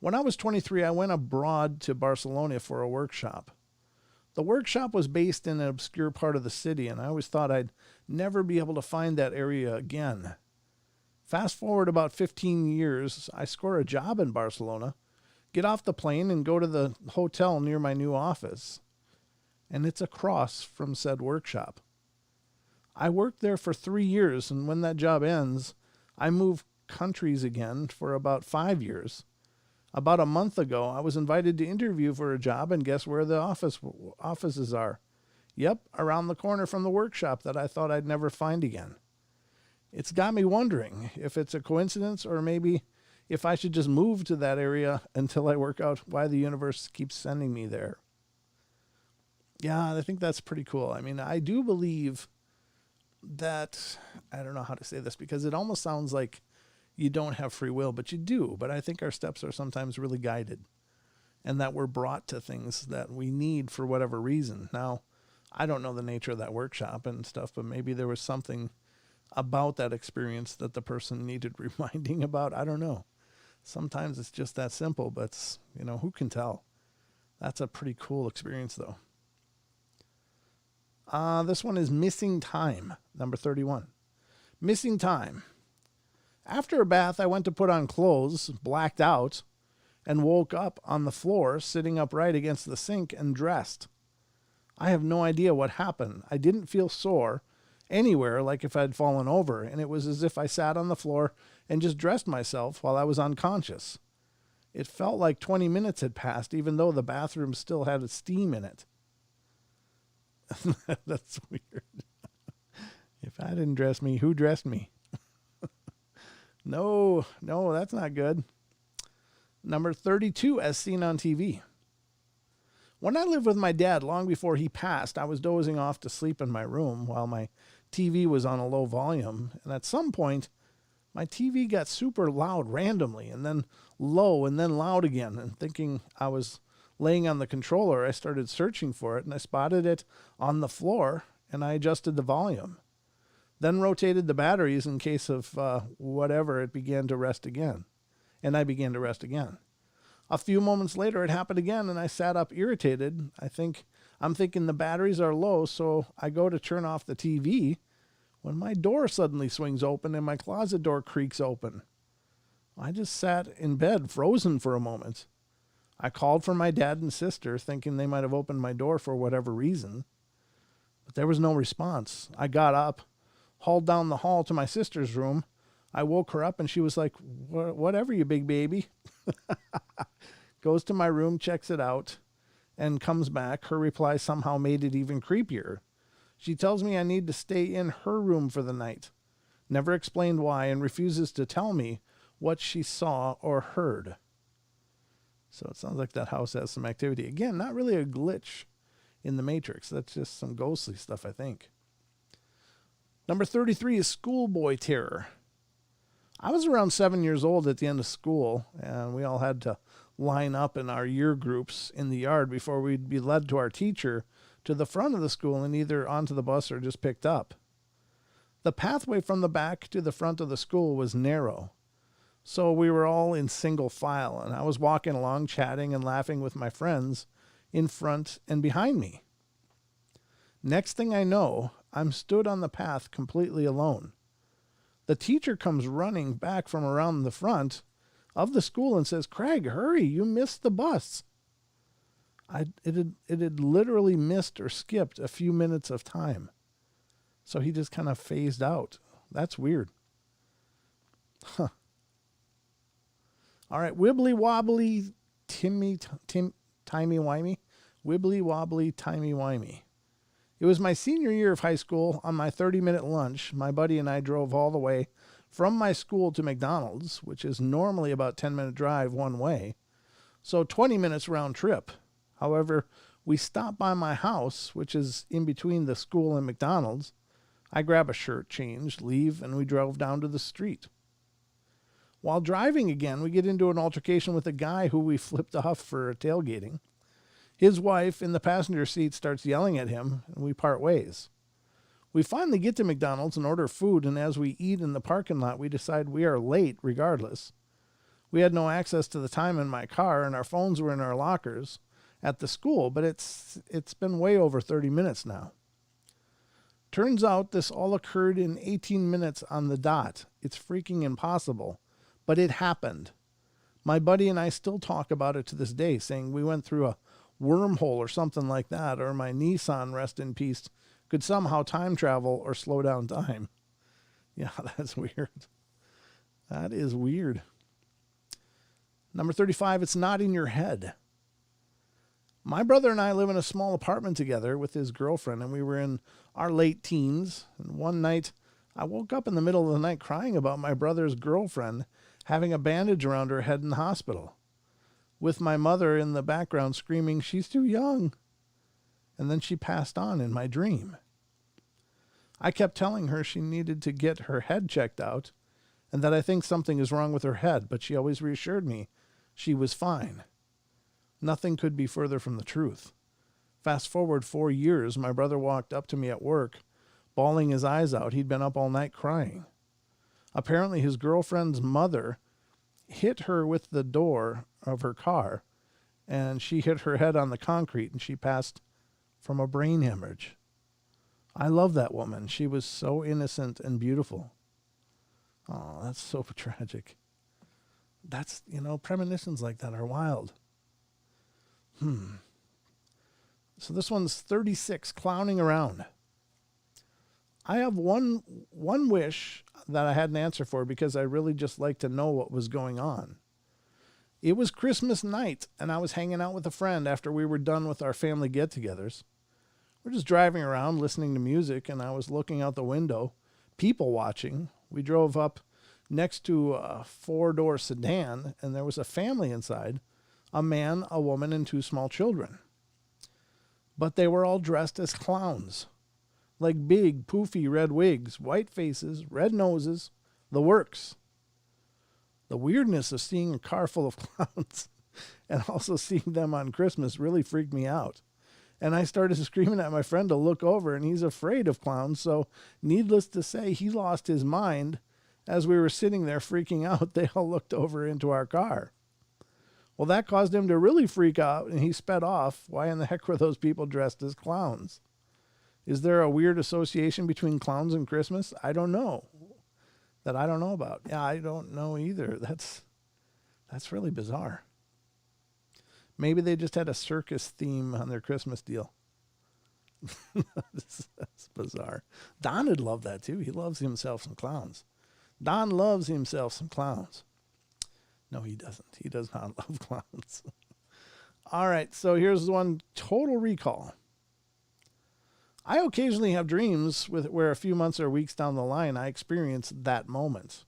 When I was 23, I went abroad to Barcelona for a workshop. The workshop was based in an obscure part of the city, and I always thought I'd never be able to find that area again. Fast forward about 15 years, I score a job in Barcelona, get off the plane, and go to the hotel near my new office. And it's across from said workshop. I worked there for 3 years, and when that job ends, I moved countries again for about 5 years. About a month ago, I was invited to interview for a job, and guess where the offices are? Yep, around the corner from the workshop that I thought I'd never find again. It's got me wondering if it's a coincidence, or maybe if I should just move to that area until I work out why the universe keeps sending me there. Yeah, I think that's pretty cool. I mean, I do believe that, I don't know how to say this because it almost sounds like you don't have free will, but you do. But I think our steps are sometimes really guided, and that we're brought to things that we need for whatever reason. Now, I don't know the nature of that workshop and stuff, but maybe there was something about that experience that the person needed reminding about. I don't know. Sometimes it's just that simple, but who can tell? That's a pretty cool experience though. This one is missing time, number 31. Missing time. After a bath, I went to put on clothes, blacked out, and woke up on the floor, sitting upright against the sink and dressed. I have no idea what happened. I didn't feel sore anywhere like if I'd fallen over, and it was as if I sat on the floor and just dressed myself while I was unconscious. It felt like 20 minutes had passed, even though the bathroom still had a steam in it. That's weird. If I didn't dress me, who dressed me? No, that's not good. Number 32, as seen on TV. When I lived with my dad long before he passed, I was dozing off to sleep in my room while my TV was on a low volume. And at some point, my TV got super loud randomly, and then low, and then loud again. And thinking I was laying on the controller, I started searching for it, and I spotted it on the floor, and I adjusted the volume. Then rotated the batteries in case of whatever, it began to rest again. And I began to rest again. A few moments later, it happened again, and I sat up irritated. I'm thinking the batteries are low, so I go to turn off the TV when my door suddenly swings open and my closet door creaks open. I just sat in bed, frozen for a moment. I called for my dad and sister, thinking they might have opened my door for whatever reason. But there was no response. I got up, hauled down the hall to my sister's room. I woke her up and she was like, whatever, you big baby. Goes to my room, checks it out, and comes back. Her reply somehow made it even creepier. She tells me I need to stay in her room for the night. Never explained why, and refuses to tell me what she saw or heard. So it sounds like that house has some activity. Again, not really a glitch in the Matrix. That's just some ghostly stuff, I think. Number 33 is schoolboy terror. I was around 7 years old at the end of school, and we all had to line up in our year groups in the yard before we'd be led to our teacher to the front of the school and either onto the bus or just picked up. The pathway from the back to the front of the school was narrow, so we were all in single file, and I was walking along chatting and laughing with my friends in front and behind me. Next thing I know, I'm stood on the path completely alone. The teacher comes running back from around the front of the school and says, "Craig, hurry, you missed the bus." It had literally missed or skipped a few minutes of time. So he just kind of phased out. That's weird. Huh. All right, wibbly wobbly, timey-wimey. Wibbly wobbly, timey-wimey. It was my senior year of high school. On my 30-minute lunch, my buddy and I drove all the way from my school to McDonald's, which is normally about 10-minute drive one way, so 20 minutes round trip. However, we stopped by my house, which is in between the school and McDonald's. I grab a shirt, changed, leave, and we drove down to the street. While driving again, we get into an altercation with a guy who we flipped off for tailgating. His wife in the passenger seat starts yelling at him, and we part ways. We finally get to McDonald's and order food, and as we eat in the parking lot, we decide we are late regardless. We had no access to the time in my car, and our phones were in our lockers at the school, but it's been way over 30 minutes now. Turns out this all occurred in 18 minutes on the dot. It's freaking impossible, but it happened. My buddy and I still talk about it to this day, saying we went through a wormhole or something like that, or my Nissan, rest in peace, could somehow time travel or slow down time. Yeah, that's weird. That is weird. Number 35, it's not in your head. My brother and I live in a small apartment together with his girlfriend, and we were in our late teens. And one night, I woke up in the middle of the night crying about my brother's girlfriend having a bandage around her head in the hospital, with my mother in the background screaming, "She's too young." And then she passed on in my dream. I kept telling her she needed to get her head checked out and that I think something is wrong with her head, but she always reassured me she was fine. Nothing could be further from the truth. Fast forward 4 years, my brother walked up to me at work, bawling his eyes out. He'd been up all night crying. Apparently his girlfriend's mother hit her with the door of her car, and she hit her head on the concrete, and she passed from a brain hemorrhage. I love that woman. She was so innocent and beautiful. Oh, that's so tragic. That's, premonitions like that are wild. So this one's 36, clowning around. I have one wish that I had an answer for because I really just like to know what was going on. It was Christmas night, and I was hanging out with a friend after we were done with our family get-togethers. We're just driving around listening to music, and I was looking out the window, people watching. We drove up next to a 4-door sedan, and there was a family inside, a man, a woman, and 2 small children. But they were all dressed as clowns, like big, poofy red wigs, white faces, red noses, the works. The weirdness of seeing a car full of clowns and also seeing them on Christmas really freaked me out. And I started screaming at my friend to look over, and he's afraid of clowns. So needless to say, he lost his mind. As we were sitting there freaking out, they all looked over into our car. Well, that caused him to really freak out, and he sped off. Why in the heck were those people dressed as clowns? Is there a weird association between clowns and Christmas? I don't know. That I don't know about. Yeah, I don't know either. That's really bizarre. Maybe they just had a circus theme on their Christmas deal. That's bizarre. Don would love that too. He loves himself some clowns. Don loves himself some clowns. No, he doesn't. He does not love clowns. All right, so here's one total recall. I occasionally have dreams where a few months or weeks down the line I experience that moment.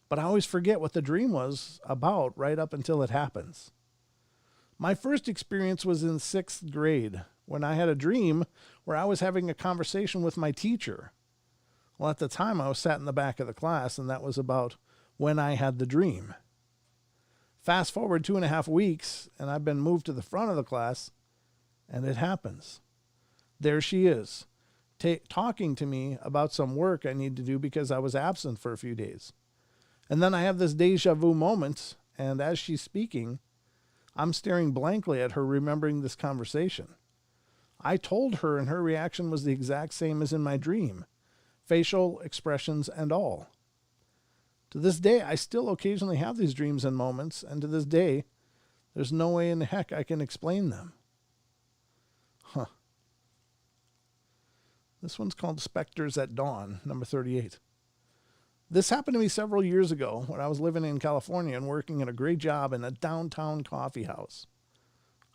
But I always forget what the dream was about right up until it happens. My first experience was in 6th grade when I had a dream where I was having a conversation with my teacher. Well, at the time I was sat in the back of the class, and that was about when I had the dream. Fast forward 2.5 weeks, and I've been moved to the front of the class, and it happens. There she is, talking to me about some work I need to do because I was absent for a few days. And then I have this deja vu moment, and as she's speaking, I'm staring blankly at her, remembering this conversation. I told her, and her reaction was the exact same as in my dream, facial expressions and all. To this day, I still occasionally have these dreams and moments, and to this day, there's no way in the heck I can explain them. This one's called Spectres at Dawn, number 38. This happened to me several years ago when I was living in California and working at a great job in a downtown coffee house.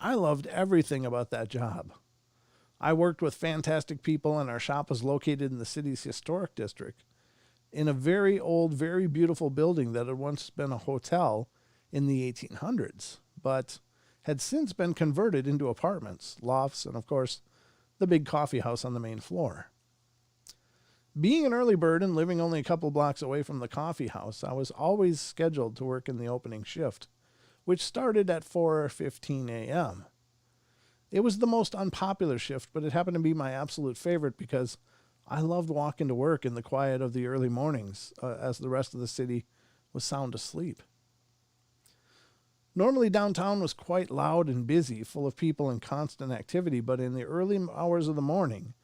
I loved everything about that job. I worked with fantastic people, and our shop was located in the city's historic district in a very old, very beautiful building that had once been a hotel in the 1800s, but had since been converted into apartments, lofts, and of course, the big coffee house on the main floor. Being an early bird and living only a couple blocks away from the coffee house, I was always scheduled to work in the opening shift, which started at 4:15 a.m. It was the most unpopular shift, but it happened to be my absolute favorite because I loved walking to work in the quiet of the early mornings as the rest of the city was sound asleep. Normally, downtown was quite loud and busy, full of people and constant activity, but in the early hours of the morning,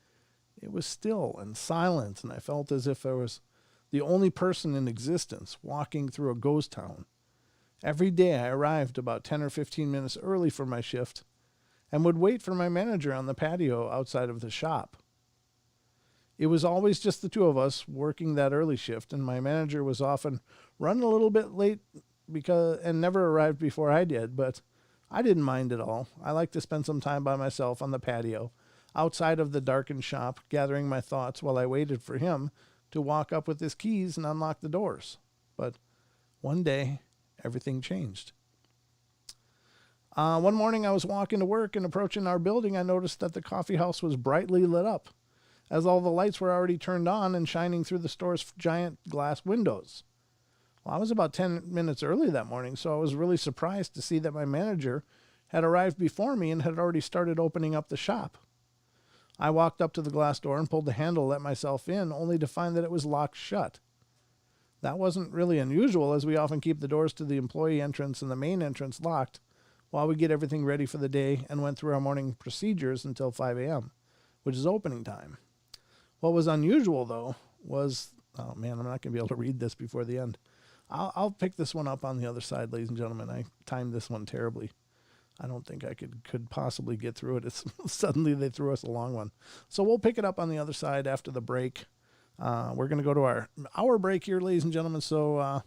it was still and silent, and I felt as if I was the only person in existence walking through a ghost town. Every day I arrived about 10 or 15 minutes early for my shift and would wait for my manager on the patio outside of the shop. It was always just the two of us working that early shift, and my manager was often running a little bit late and never arrived before I did, but I didn't mind at all. I liked to spend some time by myself on the patio, outside of the darkened shop, gathering my thoughts while I waited for him to walk up with his keys and unlock the doors. But one day, everything changed. One morning I was walking to work, and approaching our building, I noticed that the coffee house was brightly lit up, as all the lights were already turned on and shining through the store's giant glass windows. Well, I was about 10 minutes early that morning, so I was really surprised to see that my manager had arrived before me and had already started opening up the shop. I walked up to the glass door and pulled the handle to let myself in, only to find that it was locked shut. That wasn't really unusual, as we often keep the doors to the employee entrance and the main entrance locked while we get everything ready for the day and went through our morning procedures until 5 a.m., which is opening time. What was unusual, though, was... Oh, man, I'm not going to be able to read this before the end. I'll pick this one up on the other side, ladies and gentlemen. I timed this one terribly. I don't think I could possibly get through it. It's suddenly they threw us a long one. So we'll pick it up on the other side after the break. We're going to go to our hour break here, ladies and gentlemen. So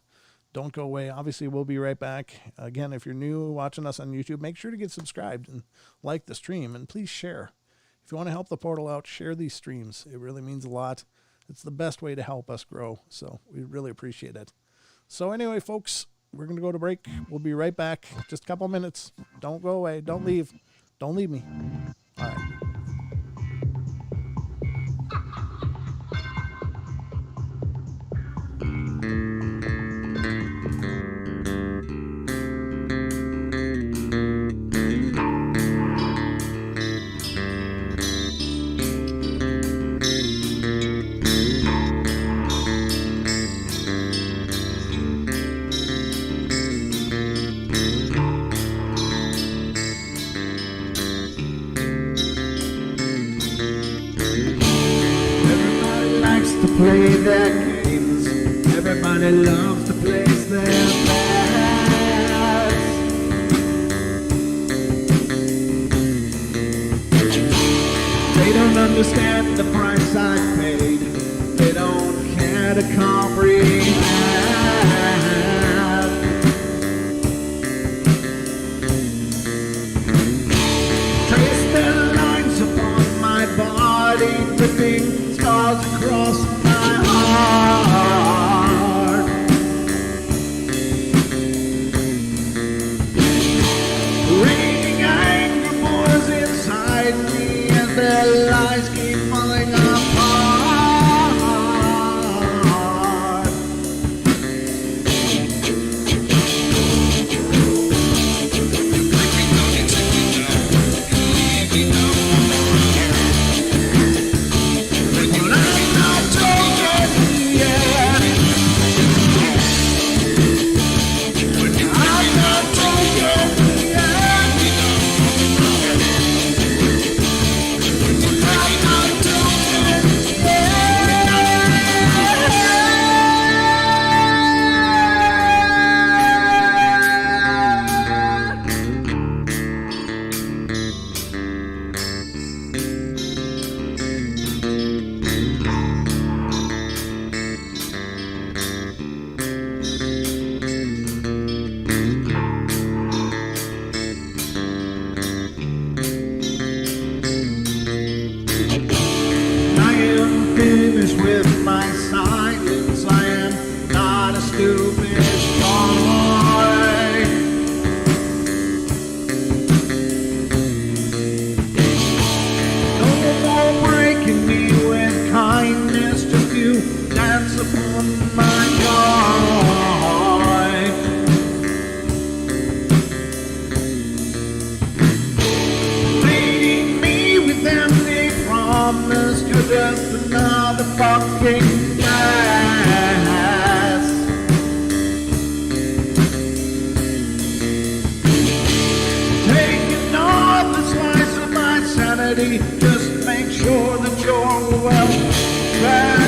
don't go away. Obviously, we'll be right back. Again, if you're new watching us on YouTube, make sure to get subscribed and like the stream. And please share. If you want to help the portal out, share these streams. It really means a lot. It's the best way to help us grow. So we really appreciate it. So anyway, folks, we're going to go to break. We'll be right back. Just a couple minutes. Don't go away. Don't leave. Don't leave me. All right. Play their games. Everybody loves to place their bets. They don't understand the price I paid. They don't care to comprehend. Trace their lines upon my body, dripping scars across my heart. Raging anger pours inside me, and their lies keep falling apart. But I'm not joking, yeah. I'm not joking, yeah. I'm not joking, I am finished with my silence. I am not a stupid boy. No more breaking me with kindness. Just you dance upon my joy. Leading me with empty promise. You're just another fucking mess. Taking off the slice of my sanity. Just make sure that you're well fed.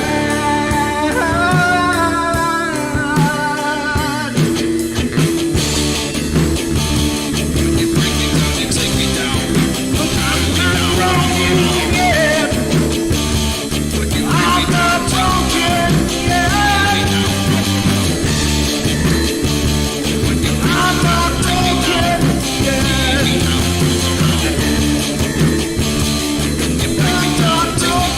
But I'm not wrong yet. I'm not joking yet. I'm not joking yet. I'm not joking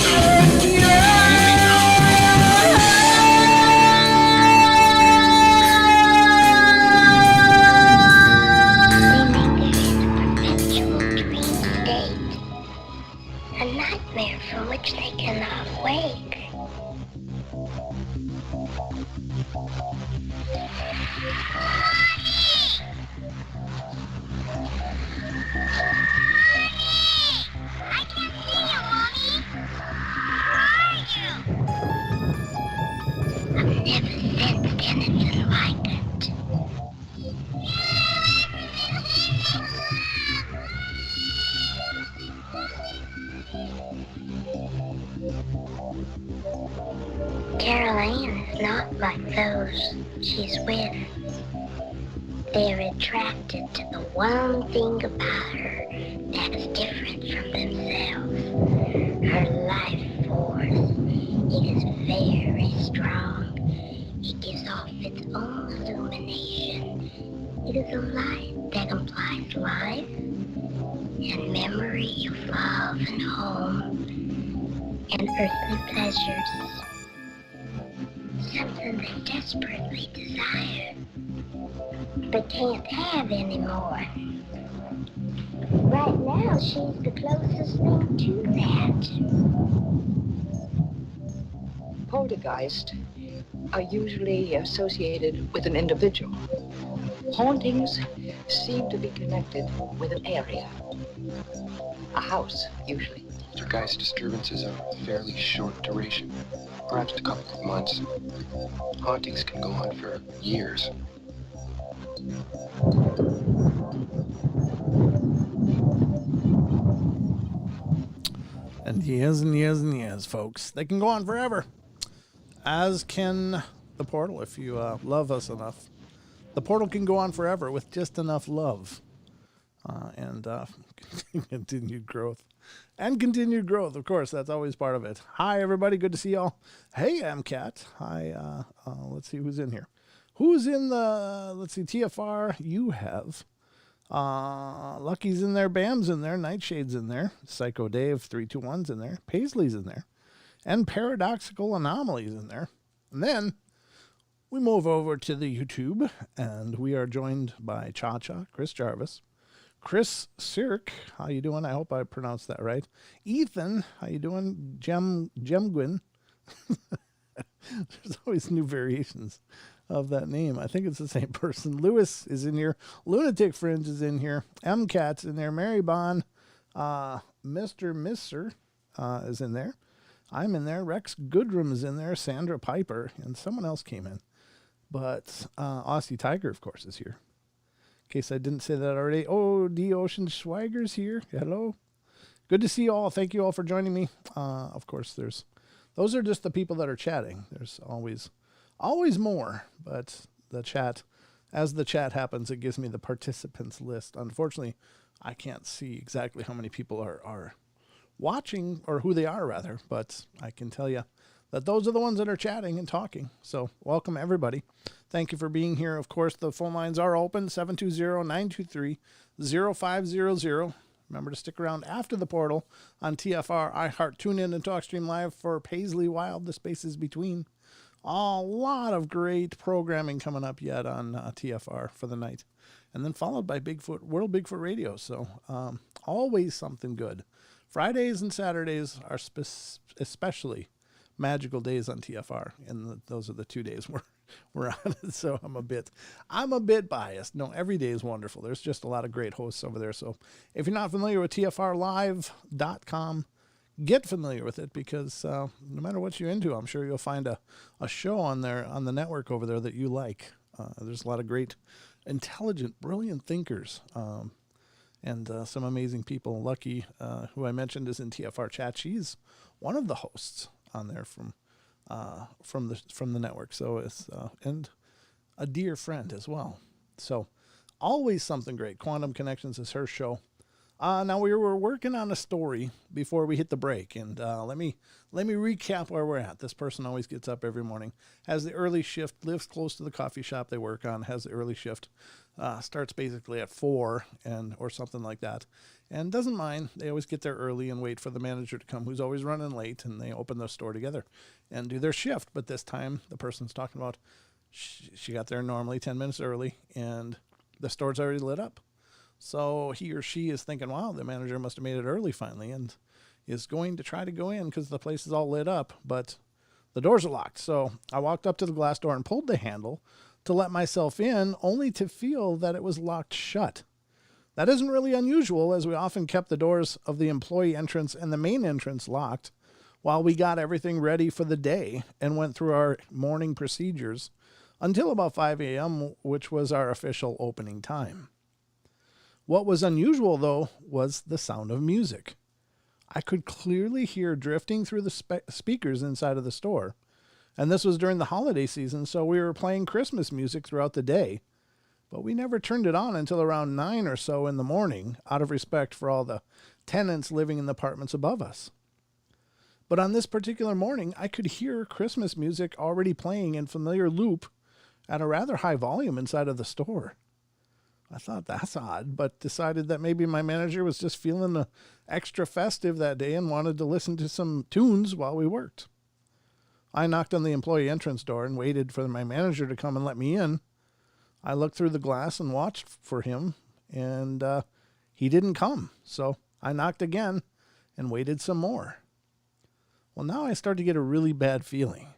They make it a perpetual dream state, a nightmare from which they cannot wake. I can't see you, Mommy. Where are you? I've never sensed anything like it. Caroline is not like those she's with. They're attracted to the one thing about her that is different from themselves. Her life force. It is very strong. It gives off its own illumination. It is a light that implies life and memory of love and home and earthly pleasures. Something they desperately desire, but can't have anymore. Right now, she's the closest thing to that. Poltergeists are usually associated with an individual. Hauntings seem to be connected with an area. A house, usually. Poltergeist disturbances are of fairly short duration, perhaps a couple of months. Hauntings can go on for years. And years and years and years, folks. They can go on forever. As can the portal, if you love us enough. The portal can go on forever with just enough love. And continued growth. And continued growth, of course. That's always part of it. Hi, everybody. Good to see y'all. Hey, I'm Kat. Hi. Let's see who's in here. Who's in the, let's see, TFR? You have. Lucky's in there. Bam's in there. Nightshade's in there. Psycho Dave 321's in there. Paisley's in there. And Paradoxical Anomalies in there. And then we move over to the YouTube, and we are joined by Cha-Cha, Chris Jarvis, Chris Sirk, how you doing? I hope I pronounced that right. Ethan, how you doing? Gemgwin. There's always new variations of that name. I think it's the same person. Lewis is in here. Lunatic Fringe is in here. M-Cat's in there. Mary Bond. Mr. Misser is in there. I'm in there. Rex Goodrum is in there. Sandra Piper. And someone else came in. But Aussie Tiger, of course, is here. In case I didn't say that already. Oh, D. Ocean Schweiger's here. Hello. Good to see you all. Thank you all for joining me. Of course, those are just the people that are chatting. There's always more, but the chat, as the chat happens, it gives me the participants list. Unfortunately, I can't see exactly how many people are watching, or who they are rather, but I can tell you that those are the ones that are chatting and talking. So welcome everybody. Thank you for being here. Of course, the phone lines are open, 720-923-0500. Remember to stick around after the portal on TFR, iHeart, TuneIn, and TalkStream Live for Paisley Wild, The Spaces Between. A lot of great programming coming up yet on TFR for the night. And then followed by World Bigfoot Radio. So always something good. Fridays and Saturdays are especially magical days on TFR. And those are the 2 days we're on it. So I'm a bit biased. No, every day is wonderful. There's just a lot of great hosts over there. So if you're not familiar with TFRlive.com, get familiar with it, because no matter what you're into, I'm sure you'll find a show on there, on the network over there, that you like. There's a lot of great, intelligent, brilliant thinkers, and some amazing people. Lucky, who I mentioned, is in TFR chat. She's one of the hosts on there from the network. So it's and a dear friend as well. So always something great. Quantum Connections is her show. Now we were working on a story before we hit the break, and let me recap where we're at. This person always gets up every morning, has the early shift, lives close to the coffee shop they work on, has the early shift, starts basically at 4 or something like that, and doesn't mind. They always get there early and wait for the manager to come, who's always running late, and they open the store together and do their shift. But this time, the person's talking about she got there normally 10 minutes early, and the store's already lit up. So he or she is thinking, wow, the manager must have made it early finally, and is going to try to go in because the place is all lit up, but the doors are locked. So I walked up to the glass door and pulled the handle to let myself in, only to feel that it was locked shut. That isn't really unusual, as we often kept the doors of the employee entrance and the main entrance locked while we got everything ready for the day and went through our morning procedures until about 5 a.m., which was our official opening time. What was unusual, though, was the sound of music. I could clearly hear drifting through the speakers inside of the store, And this was during the holiday season, so we were playing Christmas music throughout the day. But we never turned it on until around 9 or so in the morning, out of respect for all the tenants living in the apartments above us. But on this particular morning, I could hear Christmas music already playing in familiar loop at a rather high volume inside of the store. I thought that's odd, but decided that maybe my manager was just feeling extra festive that day and wanted to listen to some tunes while we worked. I knocked on the employee entrance door and waited for my manager to come and let me in. I looked through the glass and watched for him, and he didn't come. So I knocked again and waited some more. Well, now I started to get a really bad feeling.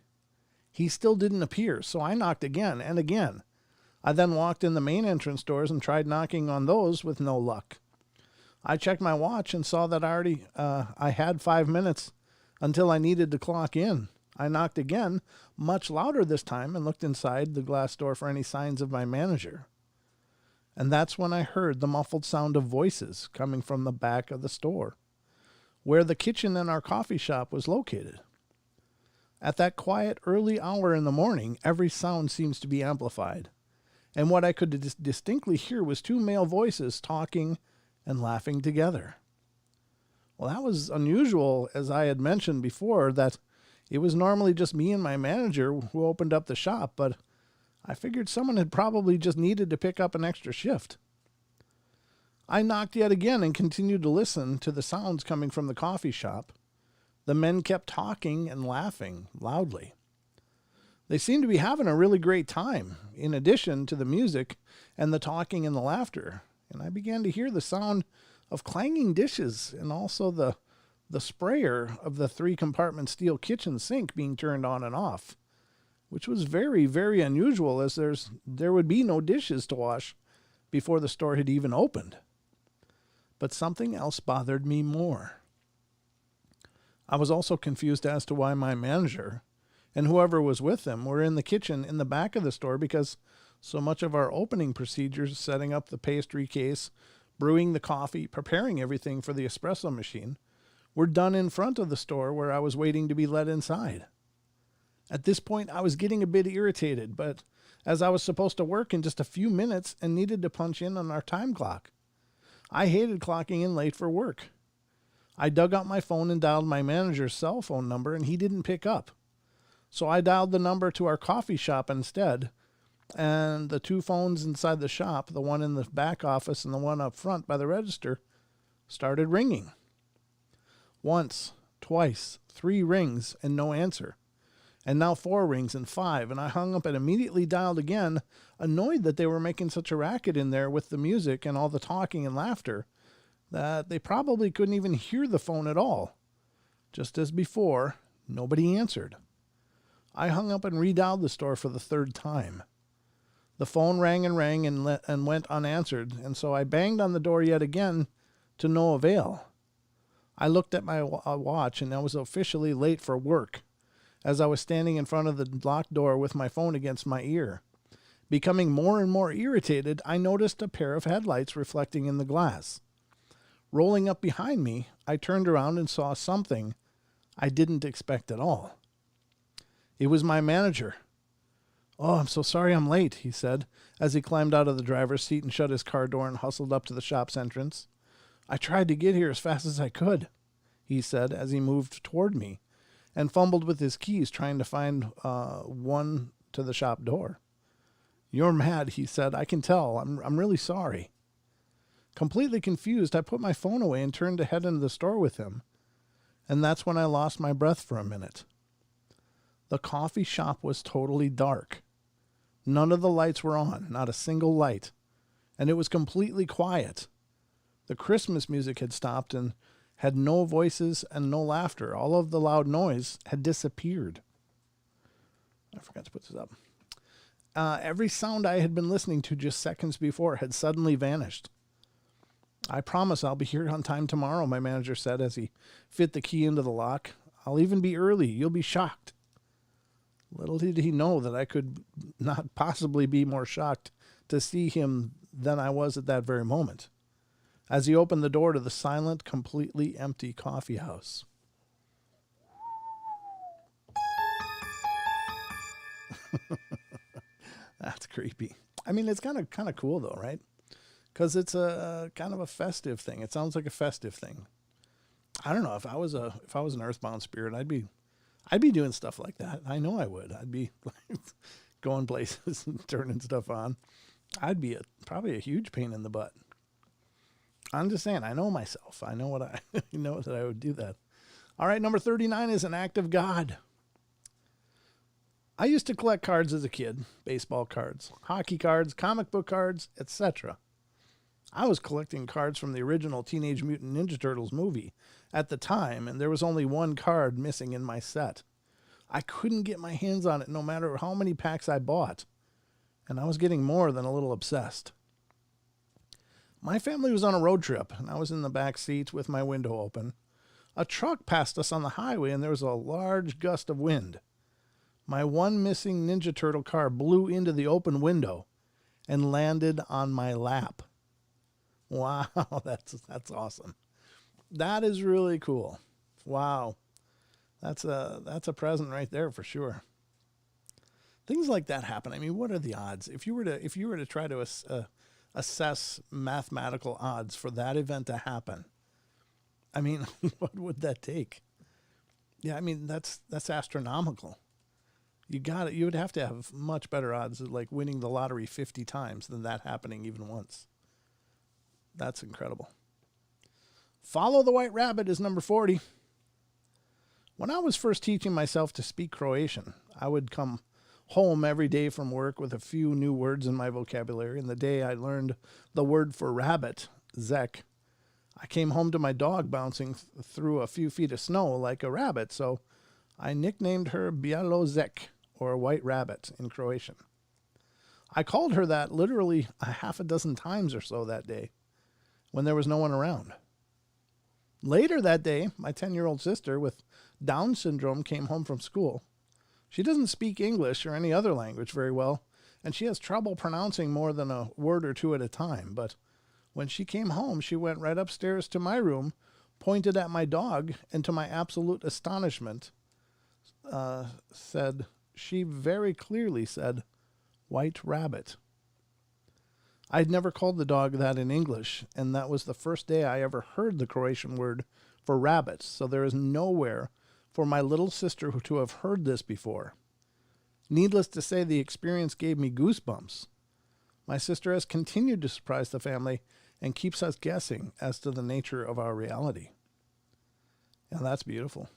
He still didn't appear, so I knocked again and again. I then walked in the main entrance doors and tried knocking on those with no luck. I checked my watch and saw that I had 5 minutes until I needed to clock in. I knocked again, much louder this time, and looked inside the glass door for any signs of my manager. And that's when I heard the muffled sound of voices coming from the back of the store, where the kitchen and our coffee shop was located. At that quiet early hour in the morning, every sound seems to be amplified, and what I could distinctly hear was 2 male voices talking and laughing together. Well, that was unusual, as I had mentioned before, that it was normally just me and my manager who opened up the shop, but I figured someone had probably just needed to pick up an extra shift. I knocked yet again and continued to listen to the sounds coming from the coffee shop. The men kept talking and laughing loudly. They seemed to be having a really great time, in addition to the music and the talking and the laughter, and I began to hear the sound of clanging dishes and also the sprayer of the 3-compartment steel kitchen sink being turned on and off, which was very, very unusual, as there would be no dishes to wash before the store had even opened. But something else bothered me more. I was also confused as to why my manager and whoever was with them were in the kitchen in the back of the store, because so much of our opening procedures, setting up the pastry case, brewing the coffee, preparing everything for the espresso machine, were done in front of the store where I was waiting to be let inside. At this point, I was getting a bit irritated, but as I was supposed to work in just a few minutes and needed to punch in on our time clock, I hated clocking in late for work. I dug out my phone and dialed my manager's cell phone number, and he didn't pick up. So I dialed the number to our coffee shop instead, and the 2 phones inside the shop, the one in the back office and the one up front by the register, started ringing. Once, twice, 3 rings, and no answer. And now 4 rings and 5, and I hung up and immediately dialed again, annoyed that they were making such a racket in there with the music and all the talking and laughter that they probably couldn't even hear the phone at all. Just as before, nobody answered. I hung up and redialed the store for the 3rd time. The phone rang and rang and went unanswered, and so I banged on the door yet again to no avail. I looked at my watch, and I was officially late for work, as I was standing in front of the locked door with my phone against my ear. Becoming more and more irritated, I noticed a pair of headlights reflecting in the glass. Rolling up behind me, I turned around and saw something I didn't expect at all. It was my manager. "Oh, I'm so sorry I'm late," he said, as he climbed out of the driver's seat and shut his car door and hustled up to the shop's entrance. "I tried to get here as fast as I could," he said as he moved toward me and fumbled with his keys trying to find one to the shop door. "You're mad," he said. "I can tell. I'm really sorry." Completely confused, I put my phone away and turned to head into the store with him. And that's when I lost my breath for a minute. The coffee shop was totally dark. None of the lights were on, not a single light. And it was completely quiet. The Christmas music had stopped and had no voices and no laughter. All of the loud noise had disappeared. I forgot to put this up. Every sound I had been listening to just seconds before had suddenly vanished. "I promise I'll be here on time tomorrow," my manager said as he fit the key into the lock. "I'll even be early. You'll be shocked." Little did he know that I could not possibly be more shocked to see him than I was at that very moment, as he opened the door to the silent, completely empty coffee house. That's creepy. I mean, it's kind of cool though, right? Because it's a kind of a festive thing. It sounds like a festive thing. I don't know if I was an earthbound spirit, I'd be doing stuff like that. I know I would. I'd be like, going places and turning stuff on. I'd be probably a huge pain in the butt. I'm just saying, I know myself. I know I know that I would do that. All right, number 39 is an act of God. I used to collect cards as a kid, baseball cards, hockey cards, comic book cards, etc. I was collecting cards from the original Teenage Mutant Ninja Turtles movie at the time, and there was only one card missing in my set. I couldn't get my hands on it no matter how many packs I bought, and I was getting more than a little obsessed. My family was on a road trip, and I was in the back seat with my window open. A truck passed us on the highway, and there was a large gust of wind. My one missing Ninja Turtle car blew into the open window and landed on my lap. Wow, that's awesome. That is really cool. Wow. That's a present right there for sure. Things like that happen. I mean, what are the odds? If you were to try to assess mathematical odds for that event to happen, I mean, what would that take? Yeah, I mean, that's astronomical. You would have to have much better odds of like winning the lottery 50 times than that happening even once. That's incredible. Follow the White Rabbit is number 40. When I was first teaching myself to speak Croatian, I would come home every day from work with a few new words in my vocabulary, and the day I learned the word for rabbit, zek, I came home to my dog bouncing through a few feet of snow like a rabbit, so I nicknamed her Bialo Zek, or White Rabbit in Croatian. I called her that literally a half a dozen times or so that day when there was no one around. Later that day, my 10-year-old sister with Down syndrome came home from school. She doesn't speak English or any other language very well, and she has trouble pronouncing more than a word or two at a time. But when she came home, she went right upstairs to my room, pointed at my dog, and to my absolute astonishment, she very clearly said, White Rabbit. I'd never called the dog that in English, and that was the first day I ever heard the Croatian word for rabbit, so there is nowhere for my little sister to have heard this before. Needless to say, the experience gave me goosebumps. My sister has continued to surprise the family and keeps us guessing as to the nature of our reality. And that's beautiful.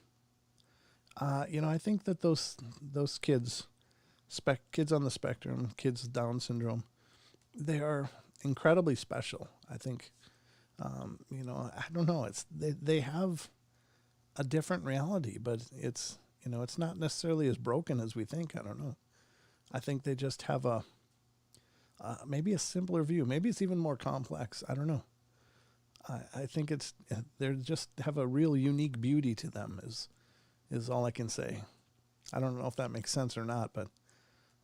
I think that those kids, kids on the spectrum, kids with Down syndrome, they are incredibly special. I think, I don't know. They have a different reality, but it's not necessarily as broken as we think. I don't know. I think they just have maybe a simpler view. Maybe it's even more complex. I don't know. I think they just have a real unique beauty to them is all I can say. I don't know if that makes sense or not, but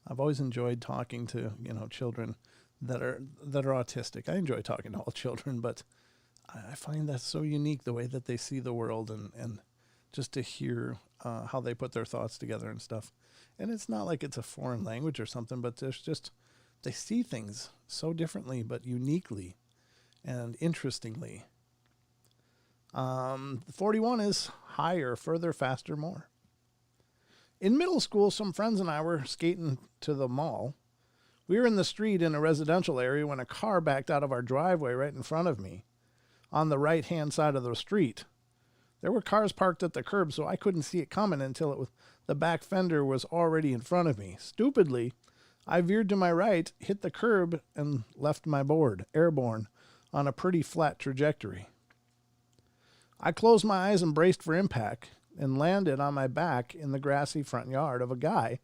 I've always enjoyed talking to, children that are autistic. I enjoy talking to all children, but I find that so unique, the way that they see the world and just to hear how they put their thoughts together and stuff. And it's not like it's a foreign language or something, but they see things so differently, but uniquely and interestingly. 41 is higher, further, faster, more. In middle school, some friends and I were skating to the mall. We were in the street in a residential area when a car backed out of our driveway right in front of me on the right-hand side of the street. There were cars parked at the curb, so I couldn't see it coming until the back fender was already in front of me. Stupidly, I veered to my right, hit the curb, and left my board, airborne, on a pretty flat trajectory. I closed my eyes and braced for impact and landed on my back in the grassy front yard of a guy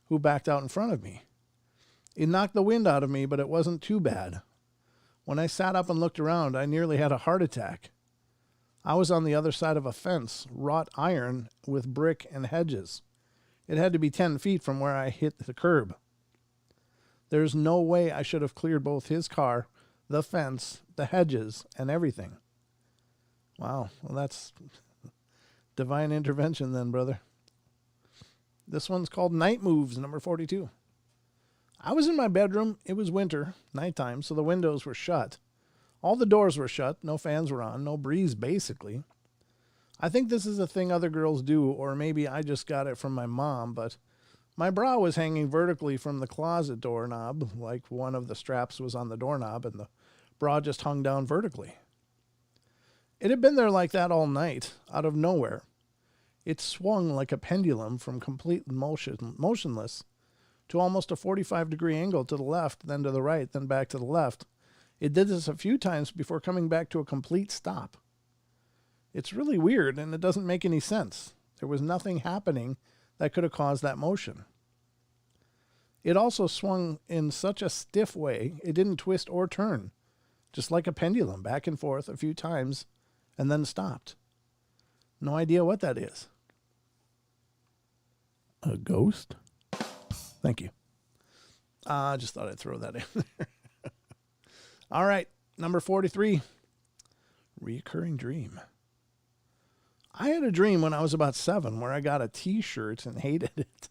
who backed out in front of me. It knocked the wind out of me, but it wasn't too bad. When I sat up and looked around, I nearly had a heart attack. I was on the other side of a fence, wrought iron with brick and hedges. It had to be 10 feet from where I hit the curb. There's no way I should have cleared both his car, the fence, the hedges, and everything. Wow, well, that's divine intervention then, brother. This one's called Night Moves, number 42. I was in my bedroom. It was winter, nighttime, so the windows were shut. All the doors were shut. No fans were on. No breeze, basically. I think this is a thing other girls do, or maybe I just got it from my mom, but my bra was hanging vertically from the closet doorknob, like one of the straps was on the doorknob, and the bra just hung down vertically. It had been there like that all night, out of nowhere. It swung like a pendulum from complete motionless to almost a 45-degree angle to the left, then to the right, then back to the left. It did this a few times before coming back to a complete stop. It's really weird, and it doesn't make any sense. There was nothing happening that could have caused that motion. It also swung in such a stiff way, it didn't twist or turn, just like a pendulum, back and forth a few times, and then stopped. No idea what that is. A ghost? Thank you. I just thought I'd throw that in there. All right, number 43. Reoccurring dream. I had a dream when I was about 7 where I got a t-shirt and hated it.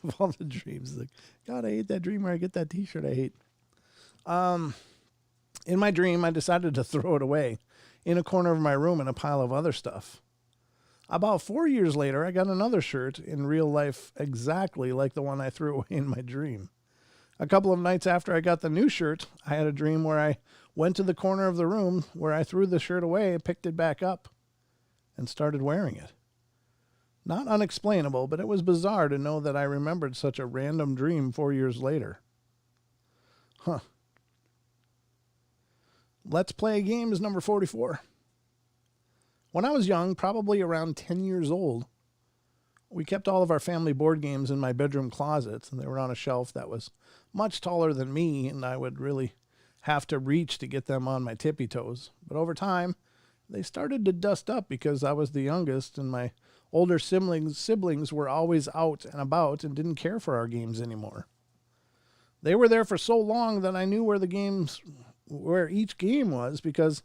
Of all the dreams, like, God, I hate that dream where I get that t-shirt I hate. In my dream, I decided to throw it away in a corner of my room in a pile of other stuff. About 4 years later, I got another shirt in real life exactly like the one I threw away in my dream. A couple of nights after I got the new shirt, I had a dream where I went to the corner of the room where I threw the shirt away, picked it back up, and started wearing it. Not unexplainable, but it was bizarre to know that I remembered such a random dream 4 years later. Huh. Let's Play Games number 44. When I was young, probably around 10 years old, we kept all of our family board games in my bedroom closet, and they were on a shelf that was much taller than me, and I would really have to reach to get them on my tippy toes. But over time, they started to dust up because I was the youngest, and my older siblings were always out and about and didn't care for our games anymore. They were there for so long that I knew where each game was because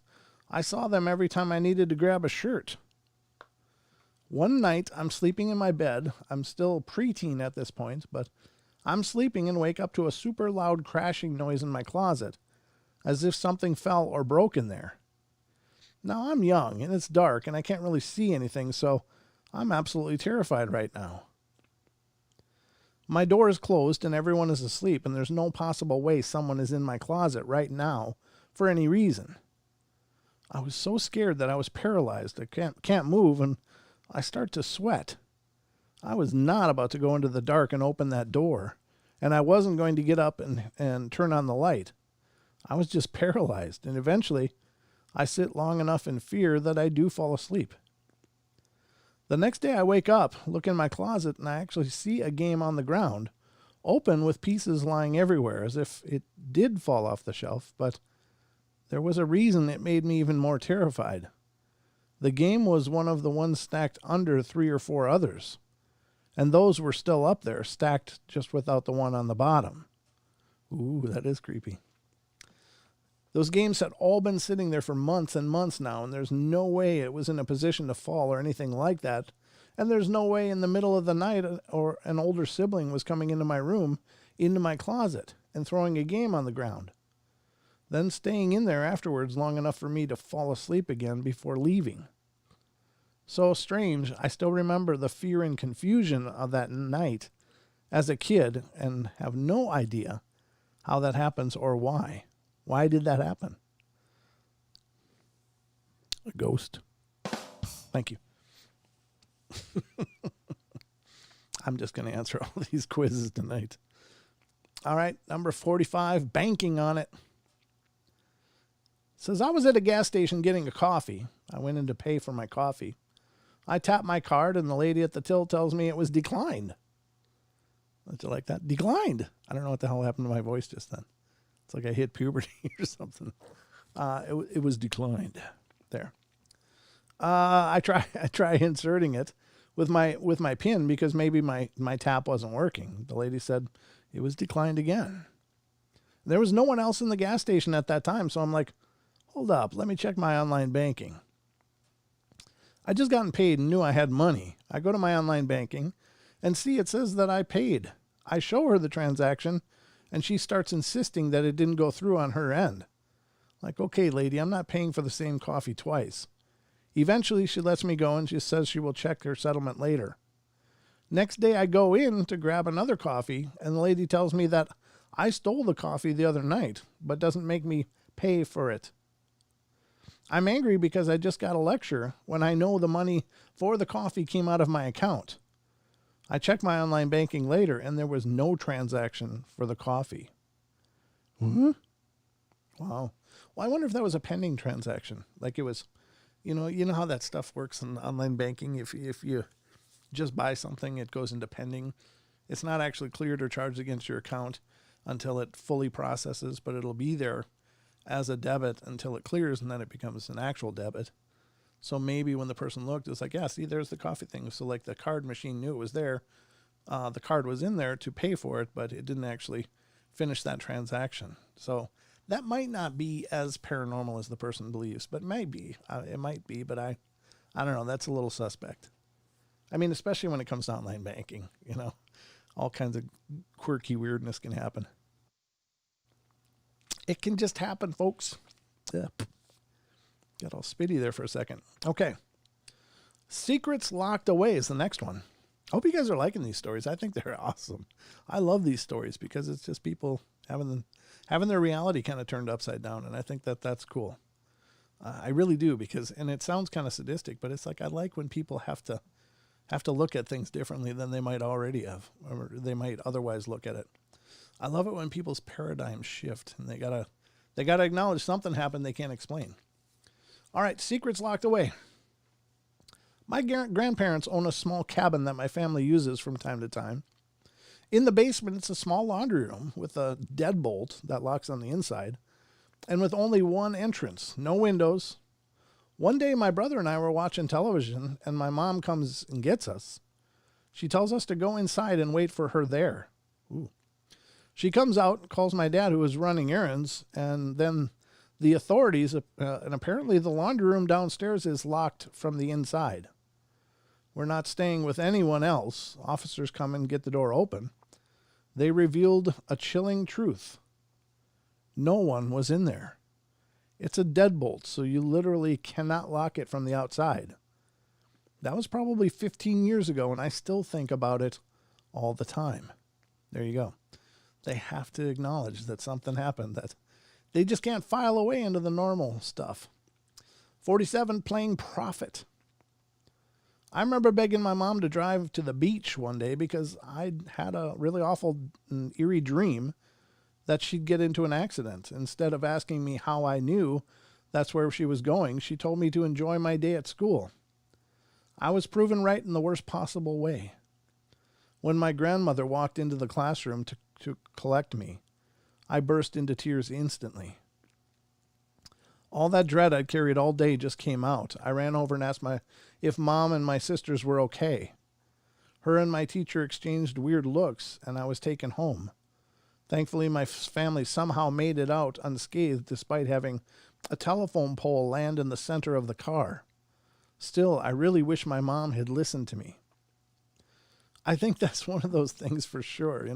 I saw them every time I needed to grab a shirt. One night, I'm sleeping in my bed. I'm still preteen at this point, but I'm sleeping and wake up to a super loud crashing noise in my closet, as if something fell or broke in there. Now, I'm young, and it's dark, and I can't really see anything, so I'm absolutely terrified right now. My door is closed, and everyone is asleep, and there's no possible way someone is in my closet right now for any reason. I was so scared that I was paralyzed. I can't move, and I start to sweat. I was not about to go into the dark and open that door, and I wasn't going to get up and turn on the light. I was just paralyzed, and eventually I sit long enough in fear that I do fall asleep. The next day I wake up, look in my closet, and I actually see a game on the ground, open with pieces lying everywhere, as if it did fall off the shelf, but there was a reason it made me even more terrified. The game was one of the ones stacked under 3 or 4 others, and those were still up there, stacked just without the one on the bottom. Ooh, that is creepy. Those games had all been sitting there for months and months now, and there's no way it was in a position to fall or anything like that. And there's no way in the middle of the night or an older sibling was coming into my room, into my closet, and throwing a game on the ground. Then staying in there afterwards long enough for me to fall asleep again before leaving. So strange, I still remember the fear and confusion of that night as a kid and have no idea how that happens or why. Why did that happen? A ghost. Thank you. I'm just going to answer all these quizzes tonight. All right, number 45, banking on it. Says, I was at a gas station getting a coffee. I went in to pay for my coffee. I tapped my card, and the lady at the till tells me it was declined. Don't you like that? Declined. I don't know what the hell happened to my voice just then. It's like I hit puberty or something. It was declined. There. I try inserting it with my PIN because maybe my tap wasn't working. The lady said it was declined again. There was no one else in the gas station at that time, so I'm like, hold up, let me check my online banking. I just gotten paid and knew I had money. I go to my online banking, And see, it says that I paid. I show her the transaction, and she starts insisting that it didn't go through on her end. Like, okay, lady, I'm not paying for the same coffee twice. Eventually, she lets me go, and she says she will check her settlement later. Next day, I go in to grab another coffee, and the lady tells me that I stole the coffee the other night, but doesn't make me pay for it. I'm angry because I just got a lecture when I know the money for the coffee came out of my account. I checked my online banking later, and there was no transaction for the coffee. Wow. Well, I wonder if that was a pending transaction. Like it was, you know how that stuff works in online banking. If you just buy something, it goes into pending. It's not actually cleared or charged against your account until it fully processes, but it'll be there as a debit until it clears, and then it becomes an actual debit. So maybe when the person looked, it's like, yeah, see, there's the coffee thing. So like the card machine knew it was there. The card was in there to pay for it, but it didn't actually finish that transaction. So that might not be as paranormal as the person believes, but it might be. It might be, but I don't know. That's a little suspect. I mean, especially when it comes to online banking, all kinds of quirky weirdness can happen. It can just happen, folks. Yeah. Got all spitty there for a second. Okay. Secrets Locked Away is the next one. I hope you guys are liking these stories. I think they're awesome. I love these stories because it's just people having their reality kind of turned upside down, and I think that's cool. I really do, and it sounds kind of sadistic, but it's like I like when people have to look at things differently than they might already have, or they might otherwise look at it. I love it when people's paradigms shift, and they gotta acknowledge something happened they can't explain. All right, Secrets Locked Away. My grandparents own a small cabin that my family uses from time to time. In the basement, it's a small laundry room with a deadbolt that locks on the inside, and with only one entrance, no windows. One day, my brother and I were watching television, and my mom comes and gets us. She tells us to go inside and wait for her there. Ooh. She comes out, calls my dad, who was running errands, and then the authorities, and apparently the laundry room downstairs is locked from the inside. We're not staying with anyone else. Officers come and get the door open. They revealed a chilling truth. No one was in there. It's a deadbolt, so you literally cannot lock it from the outside. That was probably 15 years ago, and I still think about it all the time. There you go. They have to acknowledge that something happened, that they just can't file away into the normal stuff. 47, playing prophet. I remember begging my mom to drive to the beach one day because I'd had a really awful and eerie dream that she'd get into an accident. Instead of asking me how I knew that's where she was going, she told me to enjoy my day at school. I was proven right in the worst possible way. When my grandmother walked into the classroom to collect me, I burst into tears instantly. All that dread I'd carried all day just came out. I ran over and asked if Mom and my sisters were okay. Her and my teacher exchanged weird looks, and I was taken home. Thankfully, my family somehow made it out unscathed despite having a telephone pole land in the center of the car. Still, I really wish my mom had listened to me. I think that's one of those things for sure.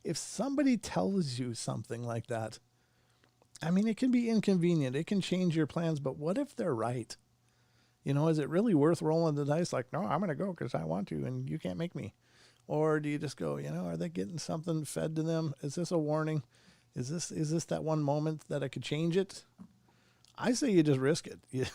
If somebody tells you something like that, I mean, it can be inconvenient. It can change your plans, but what if they're right? Is it really worth rolling the dice? Like, no, I'm going to go because I want to, and you can't make me. Or do you just go, are they getting something fed to them? Is this a warning? Is this that one moment that I could change it? I say you just risk it. You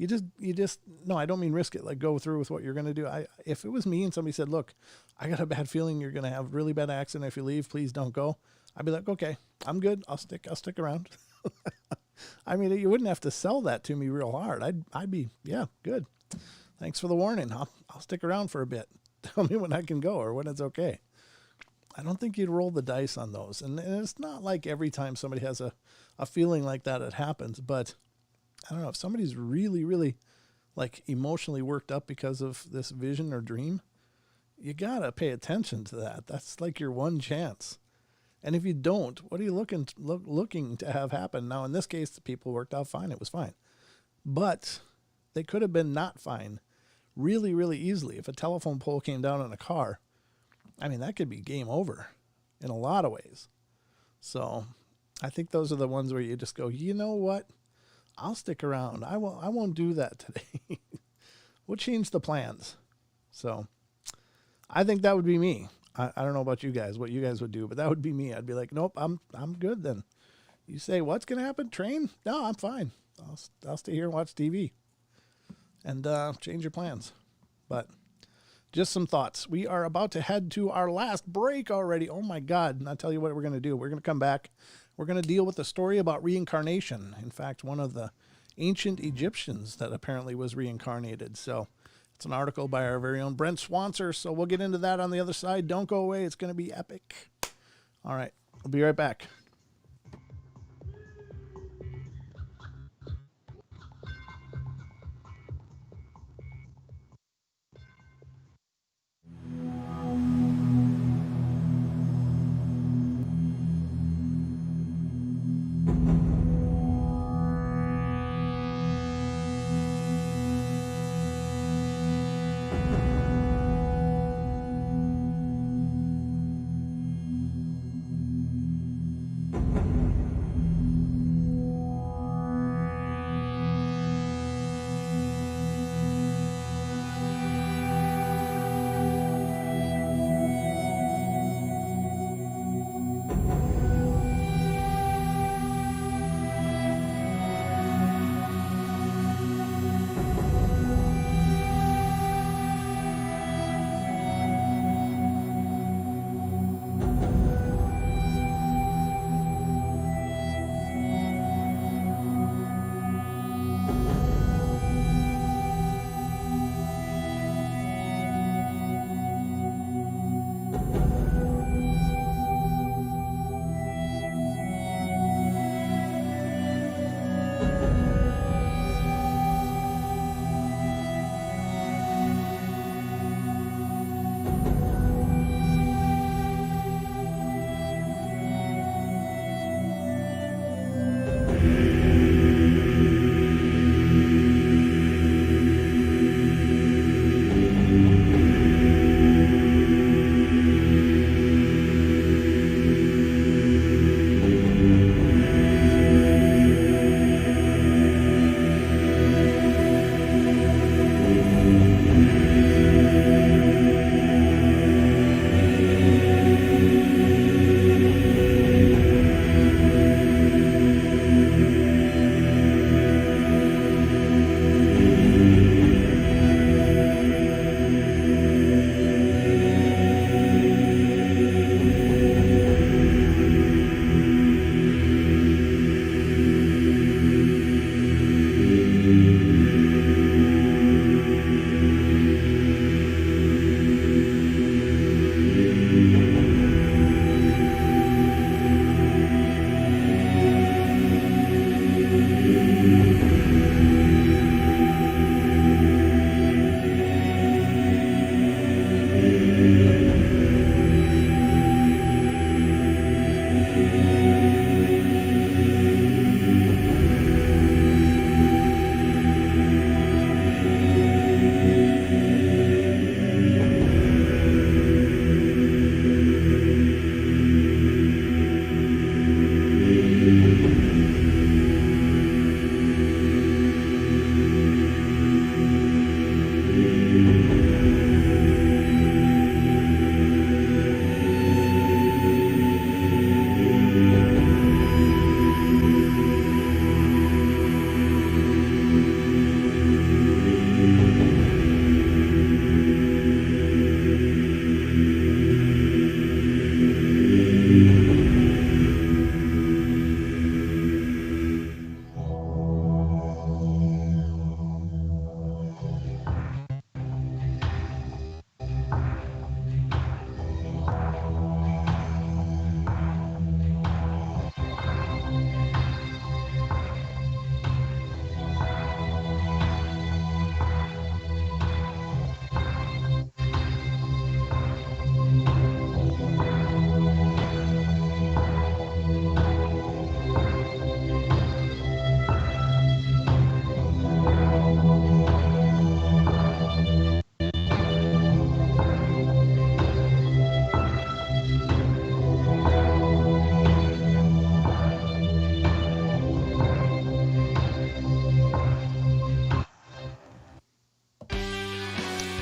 just, no, I don't mean risk it. Like go through with what you're going to do. If it was me and somebody said, look, I got a bad feeling you're going to have a really bad accident if you leave, please don't go. I'd be like, okay, I'm good. I'll stick around. I mean, you wouldn't have to sell that to me real hard. I'd be, yeah, good. Thanks for the warning. I'll stick around for a bit. Tell me when I can go or when it's okay. I don't think you'd roll the dice on those. And it's not like every time somebody has a feeling like that, it happens. But I don't know, if somebody's really, really like emotionally worked up because of this vision or dream, you got to pay attention to that. That's like your one chance. And if you don't, what are you looking to have happen? Now, in this case, the people worked out fine. It was fine. But they could have been not fine really, really easily. If a telephone pole came down in a car, I mean, that could be game over in a lot of ways. So I think those are the ones where you just go, you know what? I'll stick around. I won't do that today. We'll change the plans. So I think that would be me. I don't know about you guys, what you guys would do, but that would be me. I'd be like, nope, I'm good then. You say, what's going to happen? Train? No, I'm fine. I'll stay here and watch TV and change your plans. But just some thoughts. We are about to head to our last break already. Oh my God. And I'll tell you what we're going to do. We're going to come back. We're going to deal with a story about reincarnation. In fact, one of the ancient Egyptians that apparently was reincarnated. So it's an article by our very own Brent Swanser. So we'll get into that on the other side. Don't go away. It's going to be epic. All right. We'll be right back.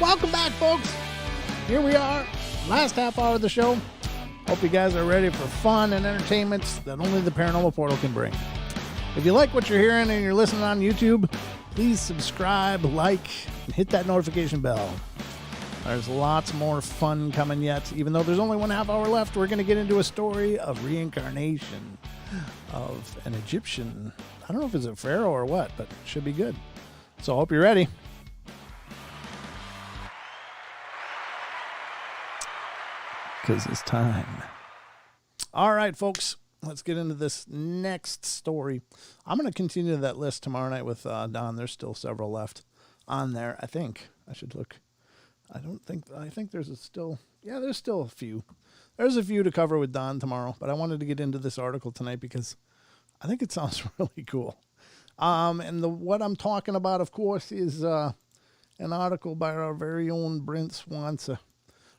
Welcome back, folks. Here we are, last half hour of the show. Hope you guys are ready for fun and entertainment that only the Paranormal Portal can bring. If you like what you're hearing and you're listening on YouTube, please subscribe, like, and hit that notification bell. There's lots more fun coming yet. Even though there's only 1/2 hour left, we're going to get into a story of reincarnation of an Egyptian. I don't know if it's a pharaoh or what, but it should be good. So I hope you're ready. Because it's time. All right, folks. Let's get into this next story. I'm going to continue that list tomorrow night with Don. There's still several left on there. I think I should look. I think there's still a few. There's a few to cover with Don tomorrow, but I wanted to get into this article tonight because I think it sounds really cool. And what I'm talking about, of course, is an article by our very own Brent Swanson.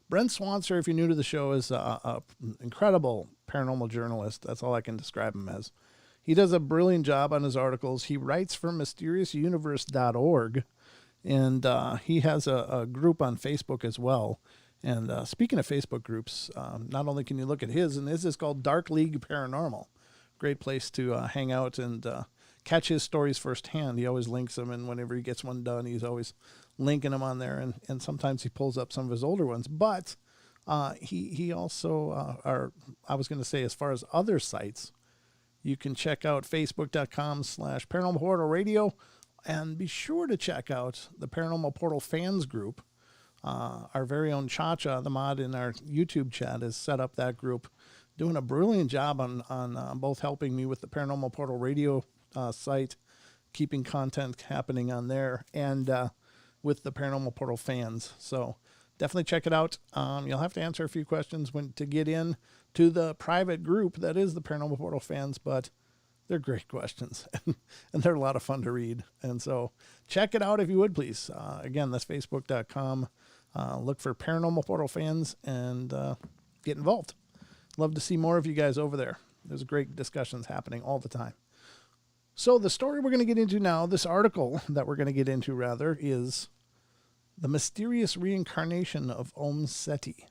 Brent Swanson, if you're new to the show, is an incredible paranormal journalist. That's all I can describe him as. He does a brilliant job on his articles. He writes for mysteriousuniverse.org, and he has a group on Facebook as well. And speaking of Facebook groups, not only can you look at his, and his is called Dark League Paranormal. Great place to hang out and catch his stories firsthand. He always links them, and whenever he gets one done, he's always linking them on there, and sometimes he pulls up some of his older ones. But he also, I was going to say, as far as other sites, you can check out facebook.com/Paranormal Portal Radio, and be sure to check out the Paranormal Portal fans group. Our very own Cha-Cha, the mod in our YouTube chat, has set up that group, doing a brilliant job on both helping me with the Paranormal Portal Radio site, keeping content happening on there, and with the Paranormal Portal fans. So definitely check it out. You'll have to answer a few questions to get in to the private group that is the Paranormal Portal fans, but they're great questions, and they're a lot of fun to read. And so check it out if you would, please. Again, that's facebook.com. Look for Paranormal Portal fans and get involved. Love to see more of you guys over there. There's great discussions happening all the time. So the story we're going to get into now, this article that we're going to get into, rather, is The Mysterious Reincarnation of Omm Sety.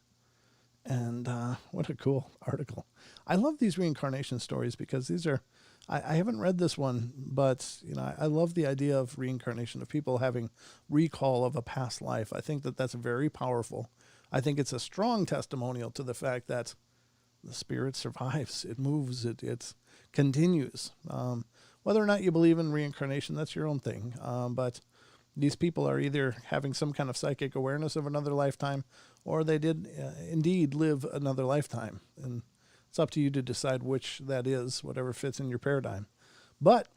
And what a cool article. I love these reincarnation stories because these are, I haven't read this one, but I love the idea of reincarnation, of people having recall of a past life. I think that that's very powerful. I think it's a strong testimonial to the fact that the spirit survives, it moves, it continues. Whether or not you believe in reincarnation, that's your own thing. But these people are either having some kind of psychic awareness of another lifetime, or they did indeed live another lifetime. And it's up to you to decide which that is, whatever fits in your paradigm. But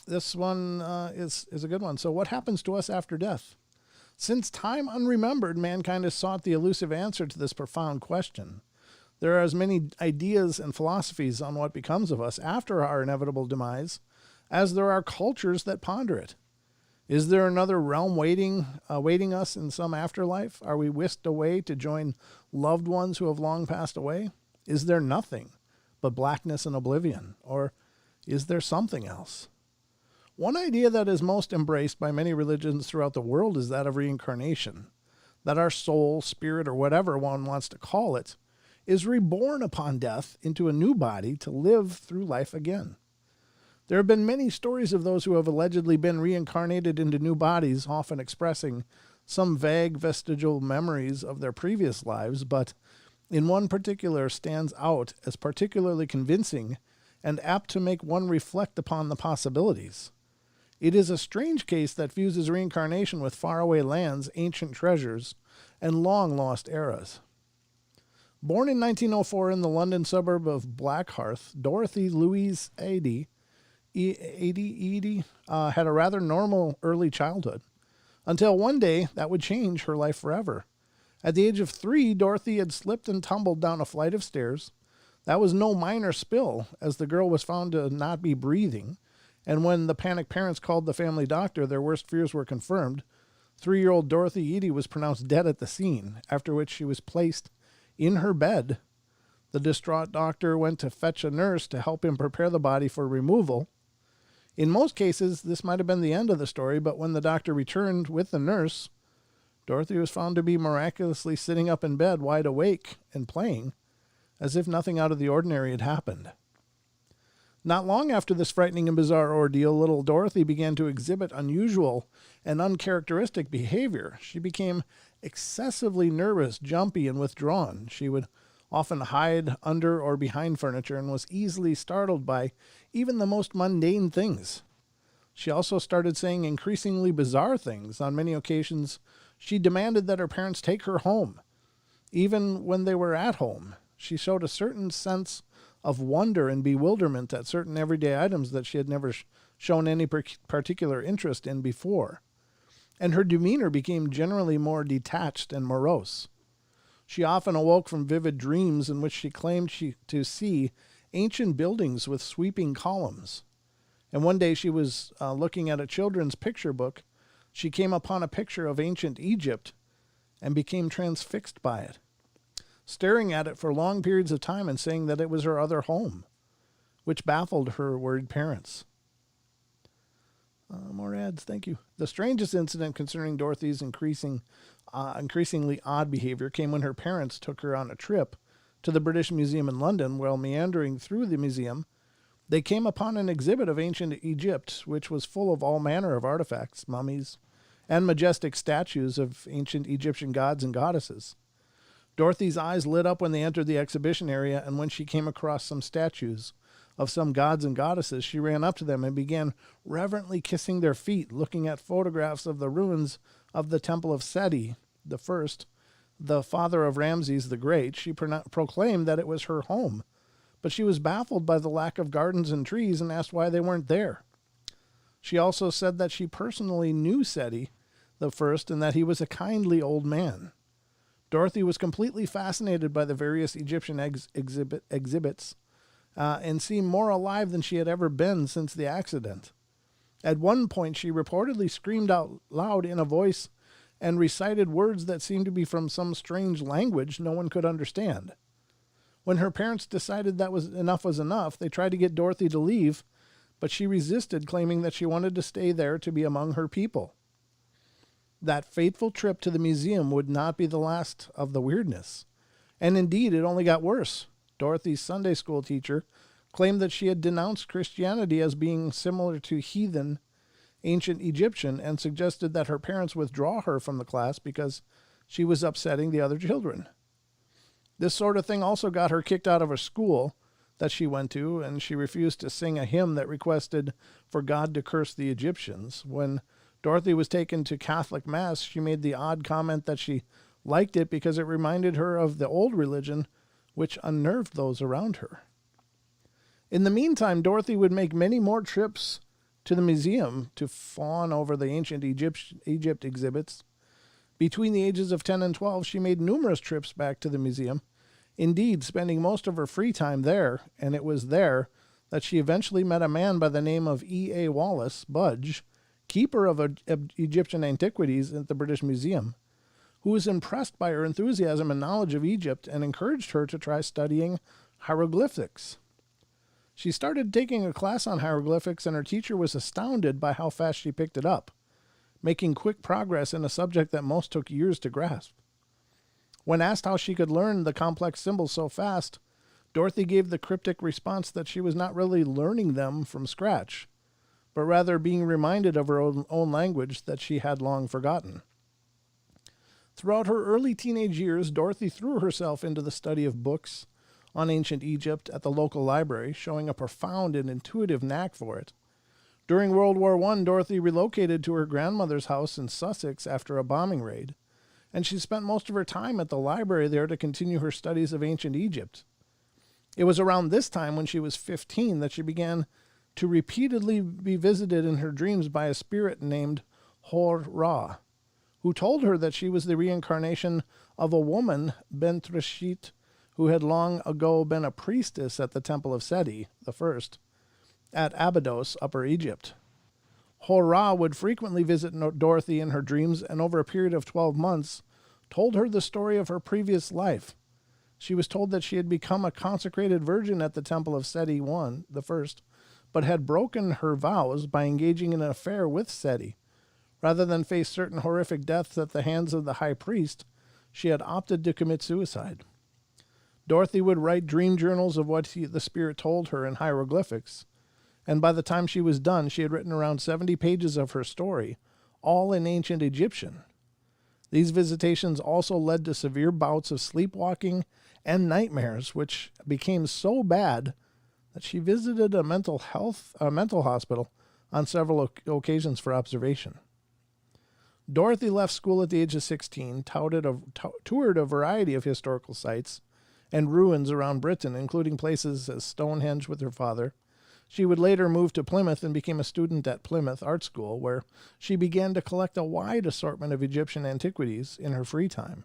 this one is a good one. So what happens to us after death? Since time unremembered, mankind has sought the elusive answer to this profound question. There are as many ideas and philosophies on what becomes of us after our inevitable demise as there are cultures that ponder it. Is there another realm awaiting us in some afterlife? Are we whisked away to join loved ones who have long passed away? Is there nothing but blackness and oblivion? Or is there something else? One idea that is most embraced by many religions throughout the world is that of reincarnation, that our soul, spirit, or whatever one wants to call it, is reborn upon death into a new body to live through life again. There have been many stories of those who have allegedly been reincarnated into new bodies, often expressing some vague vestigial memories of their previous lives, but in one particular stands out as particularly convincing and apt to make one reflect upon the possibilities. It is a strange case that fuses reincarnation with faraway lands, ancient treasures, and long-lost eras. Born in 1904 in the London suburb of Blackheath, Dorothy Louise Eady had a rather normal early childhood, until one day that would change her life forever. At the age of 3, Dorothy had slipped and tumbled down a flight of stairs. That was no minor spill, as the girl was found to not be breathing, and when the panicked parents called the family doctor, their worst fears were confirmed. 3-year-old Dorothy Eady was pronounced dead at the scene, after which she was placed in her bed. The distraught doctor went to fetch a nurse to help him prepare the body for removal. In most cases, this might have been the end of the story, but when the doctor returned with the nurse, Dorothy was found to be miraculously sitting up in bed, wide awake and playing, as if nothing out of the ordinary had happened. Not long after this frightening and bizarre ordeal, little Dorothy began to exhibit unusual and uncharacteristic behavior. She became excessively nervous, jumpy, and withdrawn. She would often hide under or behind furniture and was easily startled by even the most mundane things. She also started saying increasingly bizarre things. On many occasions, she demanded that her parents take her home. Even when they were at home, she showed a certain sense of wonder and bewilderment at certain everyday items that she had never shown any particular interest in before. And her demeanor became generally more detached and morose. She often awoke from vivid dreams in which she claimed to see ancient buildings with sweeping columns. And one day she was looking at a children's picture book. She came upon a picture of ancient Egypt and became transfixed by it, staring at it for long periods of time and saying that it was her other home, which baffled her worried parents. More ads, thank you. The strangest incident concerning Dorothy's increasingly odd behavior came when her parents took her on a trip to the British Museum in London. While meandering through the museum, they came upon an exhibit of ancient Egypt, which was full of all manner of artifacts, mummies, and majestic statues of ancient Egyptian gods and goddesses. Dorothy's eyes lit up when they entered the exhibition area, and when she came across some statues of some gods and goddesses, she ran up to them and began reverently kissing their feet, looking at photographs of the ruins of the Temple of Seti the First, the father of Ramses the Great. She proclaimed that it was her home, but she was baffled by the lack of gardens and trees and asked why they weren't there. She also said that she personally knew Seti the First and that he was a kindly old man. Dorothy was completely fascinated by the various Egyptian exhibits and seemed more alive than she had ever been since the accident. At one point, she reportedly screamed out loud in a voice and recited words that seemed to be from some strange language no one could understand. When her parents decided that was enough, they tried to get Dorothy to leave, but she resisted, claiming that she wanted to stay there to be among her people. That fateful trip to the museum would not be the last of the weirdness. And indeed, it only got worse. Dorothy's Sunday school teacher claimed that she had denounced Christianity as being similar to heathen ancient Egyptian and suggested that her parents withdraw her from the class because she was upsetting the other children. This sort of thing also got her kicked out of a school that she went to, and she refused to sing a hymn that requested for God to curse the Egyptians. When Dorothy was taken to Catholic Mass, she made the odd comment that she liked it because it reminded her of the old religion, which unnerved those around her. In the meantime, Dorothy would make many more trips to the museum to fawn over the ancient Egypt exhibits. Between the ages of 10 and 12, she made numerous trips back to the museum, indeed spending most of her free time there, and it was there that she eventually met a man by the name of E.A. Wallace, Budge, keeper of Egyptian antiquities at the British Museum, who was impressed by her enthusiasm and knowledge of Egypt and encouraged her to try studying hieroglyphics. She started taking a class on hieroglyphics, and her teacher was astounded by how fast she picked it up, making quick progress in a subject that most took years to grasp. When asked how she could learn the complex symbols so fast, Dorothy gave the cryptic response that she was not really learning them from scratch, but rather being reminded of her own language that she had long forgotten. Throughout her early teenage years, Dorothy threw herself into the study of books on ancient Egypt at the local library, showing a profound and intuitive knack for it. During World War I, Dorothy relocated to her grandmother's house in Sussex after a bombing raid, and she spent most of her time at the library there to continue her studies of ancient Egypt. It was around this time, when she was 15, that she began to repeatedly be visited in her dreams by a spirit named Hor-Ra, who told her that she was the reincarnation of a woman, Bent Reshit, who had long ago been a priestess at the Temple of Seti I at Abydos, Upper Egypt. Hor-Ra would frequently visit Dorothy in her dreams, and over a period of 12 months told her the story of her previous life. She was told that she had become a consecrated virgin at the Temple of Seti I, but had broken her vows by engaging in an affair with Seti, Rather than face certain horrific deaths at the hands of the high priest, she had opted to commit suicide. Dorothy would write dream journals of what the spirit told her in hieroglyphics, and by the time she was done, she had written around 70 pages of her story, all in ancient Egyptian. These visitations also led to severe bouts of sleepwalking and nightmares, which became so bad that she visited a mental hospital on several occasions for observation. Dorothy left school at the age of 16, toured a variety of historical sites and ruins around Britain, including places as Stonehenge with her father. She would later move to Plymouth and became a student at Plymouth Art School, where she began to collect a wide assortment of Egyptian antiquities in her free time,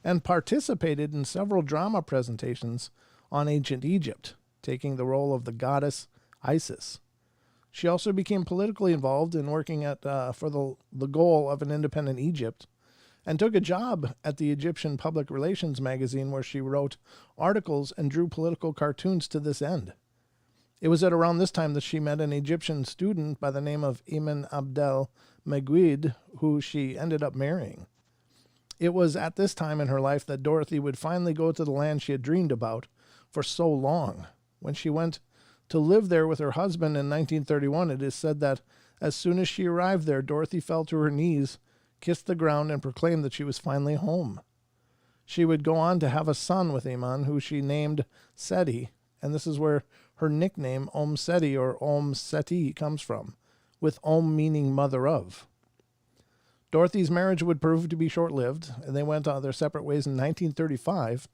and participated in several drama presentations on ancient Egypt, taking the role of the goddess Isis. She also became politically involved in working for the goal of an independent Egypt, and took a job at the Egyptian Public Relations magazine, where she wrote articles and drew political cartoons to this end. It was at around this time that she met an Egyptian student by the name of Iman Abdel Meguid, who she ended up marrying. It was at this time in her life that Dorothy would finally go to the land she had dreamed about for so long. When she went to live there with her husband in 1931, it is said that as soon as she arrived there, Dorothy fell to her knees, kissed the ground, and proclaimed that she was finally home. She would go on to have a son with Iman, who she named Seti, and this is where her nickname Omm Sety or Omm Sety comes from, with Omm meaning mother of. Dorothy's marriage would prove to be short-lived, and they went on their separate ways in 1935,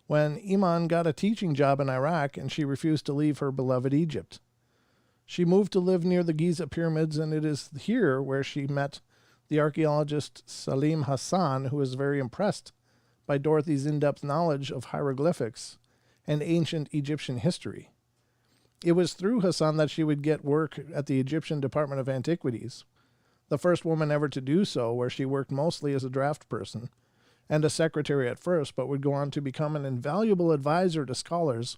when Iman got a teaching job in Iraq and she refused to leave her beloved Egypt. She moved to live near the Giza pyramids, and it is here where she met the archaeologist Salim Hassan, who was very impressed by Dorothy's in-depth knowledge of hieroglyphics and ancient Egyptian history. It was through Hassan that she would get work at the Egyptian Department of Antiquities, the first woman ever to do so, where she worked mostly as a draft person and a secretary at first, but would go on to become an invaluable advisor to scholars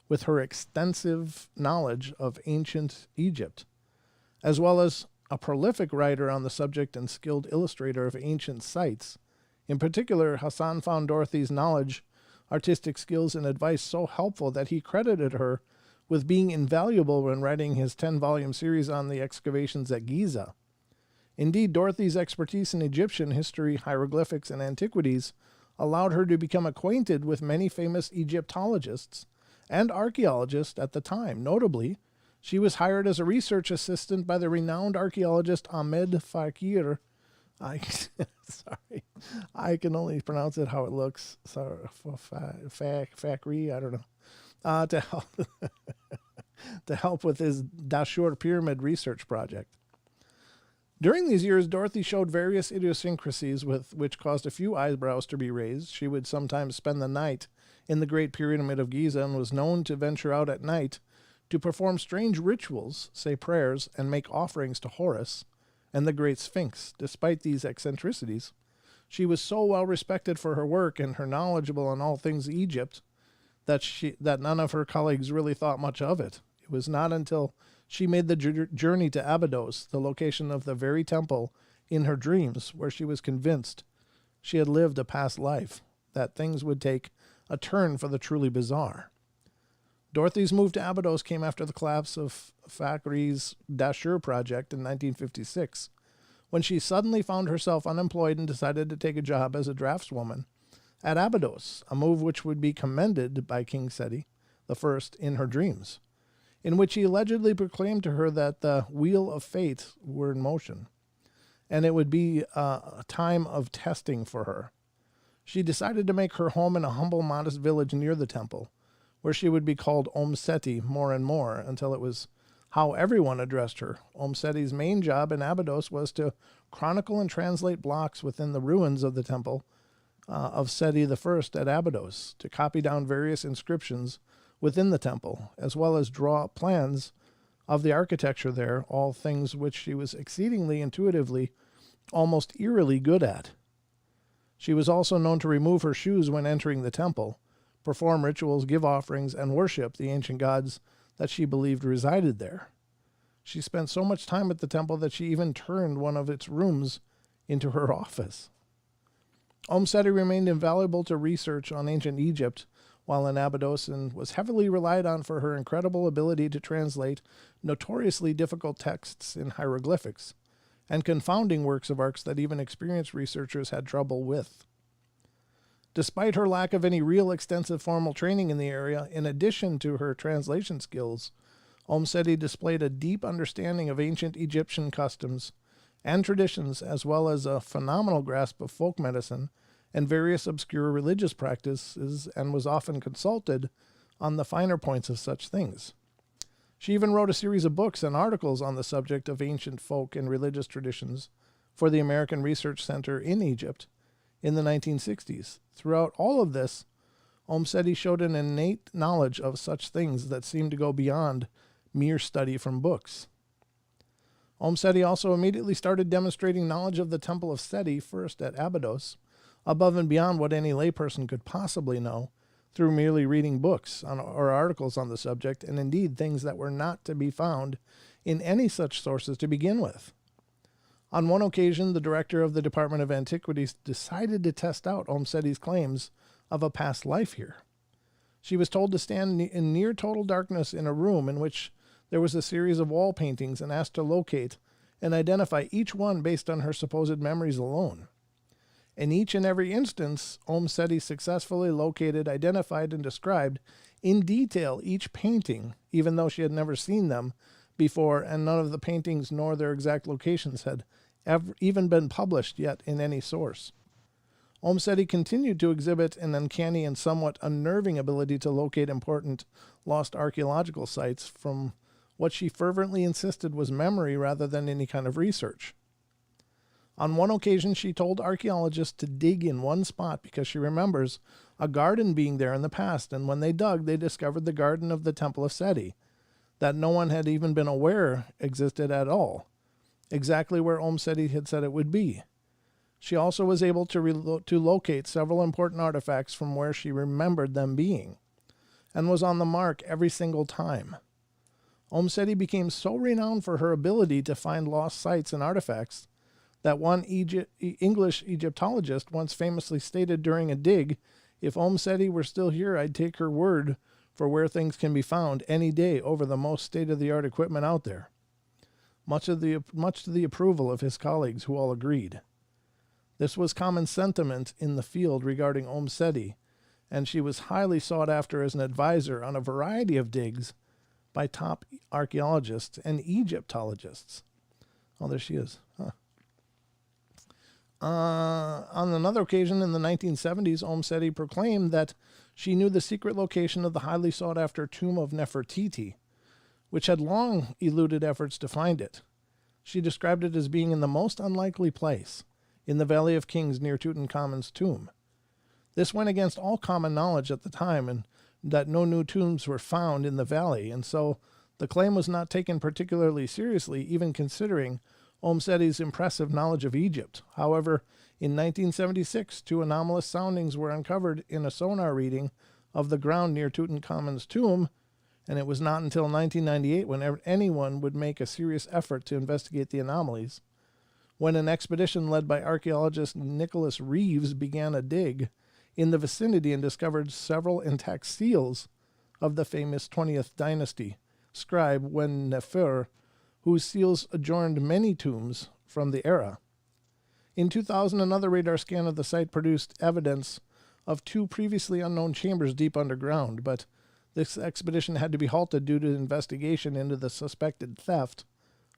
with her extensive knowledge of ancient Egypt, as well as a prolific writer on the subject and skilled illustrator of ancient sites. In particular, Hassan found Dorothy's knowledge, artistic skills, and advice so helpful that he credited her with being invaluable when writing his 10-volume series on the excavations at Giza. Indeed, Dorothy's expertise in Egyptian history, hieroglyphics, and antiquities allowed her to become acquainted with many famous Egyptologists and archaeologists at the time. Notably, she was hired as a research assistant by the renowned archaeologist Ahmed Fakir. I can only pronounce it how it looks. Sorry, Fakri, I don't know. To help with his Dashur Pyramid research project. During these years, Dorothy showed various idiosyncrasies which caused a few eyebrows to be raised. She would sometimes spend the night in the Great Pyramid of Giza and was known to venture out at night to perform strange rituals, say prayers, and make offerings to Horus and the Great Sphinx. Despite these eccentricities, she was so well respected for her work and her knowledgeable on all things Egypt that none of her colleagues really thought much of it. It was not until she made the journey to Abydos, the location of the very temple in her dreams, where she was convinced she had lived a past life, that things would take a turn for the truly bizarre. Dorothy's move to Abydos came after the collapse of Fakri's Dashur project in 1956, when she suddenly found herself unemployed and decided to take a job as a draftswoman at Abydos, a move which would be commended by King Seti I in her dreams, in which he allegedly proclaimed to her that the wheel of fate were in motion, and it would be a time of testing for her. She decided to make her home in a humble, modest village near the temple, where she would be called Omm Sety more and more, until it was how everyone addressed her. Omm Seti's main job in Abydos was to chronicle and translate blocks within the ruins of the temple of Seti I at Abydos, to copy down various inscriptions within the temple, as well as draw plans of the architecture there, all things which she was exceedingly intuitively, almost eerily good at. She was also known to remove her shoes when entering the temple, perform rituals, give offerings, and worship the ancient gods that she believed resided there. She spent so much time at the temple that she even turned one of its rooms into her office. Omm Sety remained invaluable to research on ancient Egypt while in Abydos and was heavily relied on for her incredible ability to translate notoriously difficult texts in hieroglyphics and confounding works of art that even experienced researchers had trouble with. Despite her lack of any real extensive formal training in the area, in addition to her translation skills, Omm Sety displayed a deep understanding of ancient Egyptian customs and traditions, as well as a phenomenal grasp of folk medicine and various obscure religious practices, and was often consulted on the finer points of such things. She even wrote a series of books and articles on the subject of ancient folk and religious traditions for the American Research Center in Egypt in the 1960s. Throughout all of this, Omm Sety showed an innate knowledge of such things that seemed to go beyond mere study from books. Omm Sety also immediately started demonstrating knowledge of the Temple of Seti, first at Abydos, above and beyond what any layperson could possibly know, through merely reading books or articles on the subject, and indeed things that were not to be found in any such sources to begin with. On one occasion, the director of the Department of Antiquities decided to test out Omm Sety's claims of a past life here. She was told to stand in near total darkness in a room in which there was a series of wall paintings and asked to locate and identify each one based on her supposed memories alone. In each and every instance, Omm Sety successfully located, identified, and described in detail each painting, even though she had never seen them before, and none of the paintings nor their exact locations had even been published yet in any source. Omm Sety continued to exhibit an uncanny and somewhat unnerving ability to locate important lost archaeological sites from what she fervently insisted was memory rather than any kind of research. On one occasion, she told archaeologists to dig in one spot because she remembers a garden being there in the past, and when they dug, they discovered the garden of the Temple of Seti, that no one had even been aware existed at all, exactly where Omm Sety had said it would be. She also was able to locate several important artifacts from where she remembered them being, and was on the mark every single time. Omm Sety became so renowned for her ability to find lost sites and artifacts that one English Egyptologist once famously stated during a dig, "If Omm Sety were still here, I'd take her word for where things can be found any day over the most state-of-the-art equipment out there," much to the approval of his colleagues, who all agreed. This was common sentiment in the field regarding Omm Sety, and she was highly sought after as an advisor on a variety of digs by top archaeologists and Egyptologists. Oh, there she is. Huh. On another occasion in the 1970s, Omm Sety proclaimed that she knew the secret location of the highly sought-after tomb of Nefertiti, which had long eluded efforts to find it. She described it as being in the most unlikely place, in the Valley of Kings near Tutankhamun's tomb. This went against all common knowledge at the time, and that no new tombs were found in the valley, and so the claim was not taken particularly seriously, even considering Omm Sety's impressive knowledge of Egypt. However, in 1976, two anomalous soundings were uncovered in a sonar reading of the ground near Tutankhamun's tomb, and it was not until 1998 when anyone would make a serious effort to investigate the anomalies, when an expedition led by archaeologist Nicholas Reeves began a dig in the vicinity and discovered several intact seals of the famous 20th dynasty scribe Wen Nefer, whose seals adorned many tombs from the era. In 2000, another radar scan of the site produced evidence of two previously unknown chambers deep underground, but this expedition had to be halted due to investigation into the suspected theft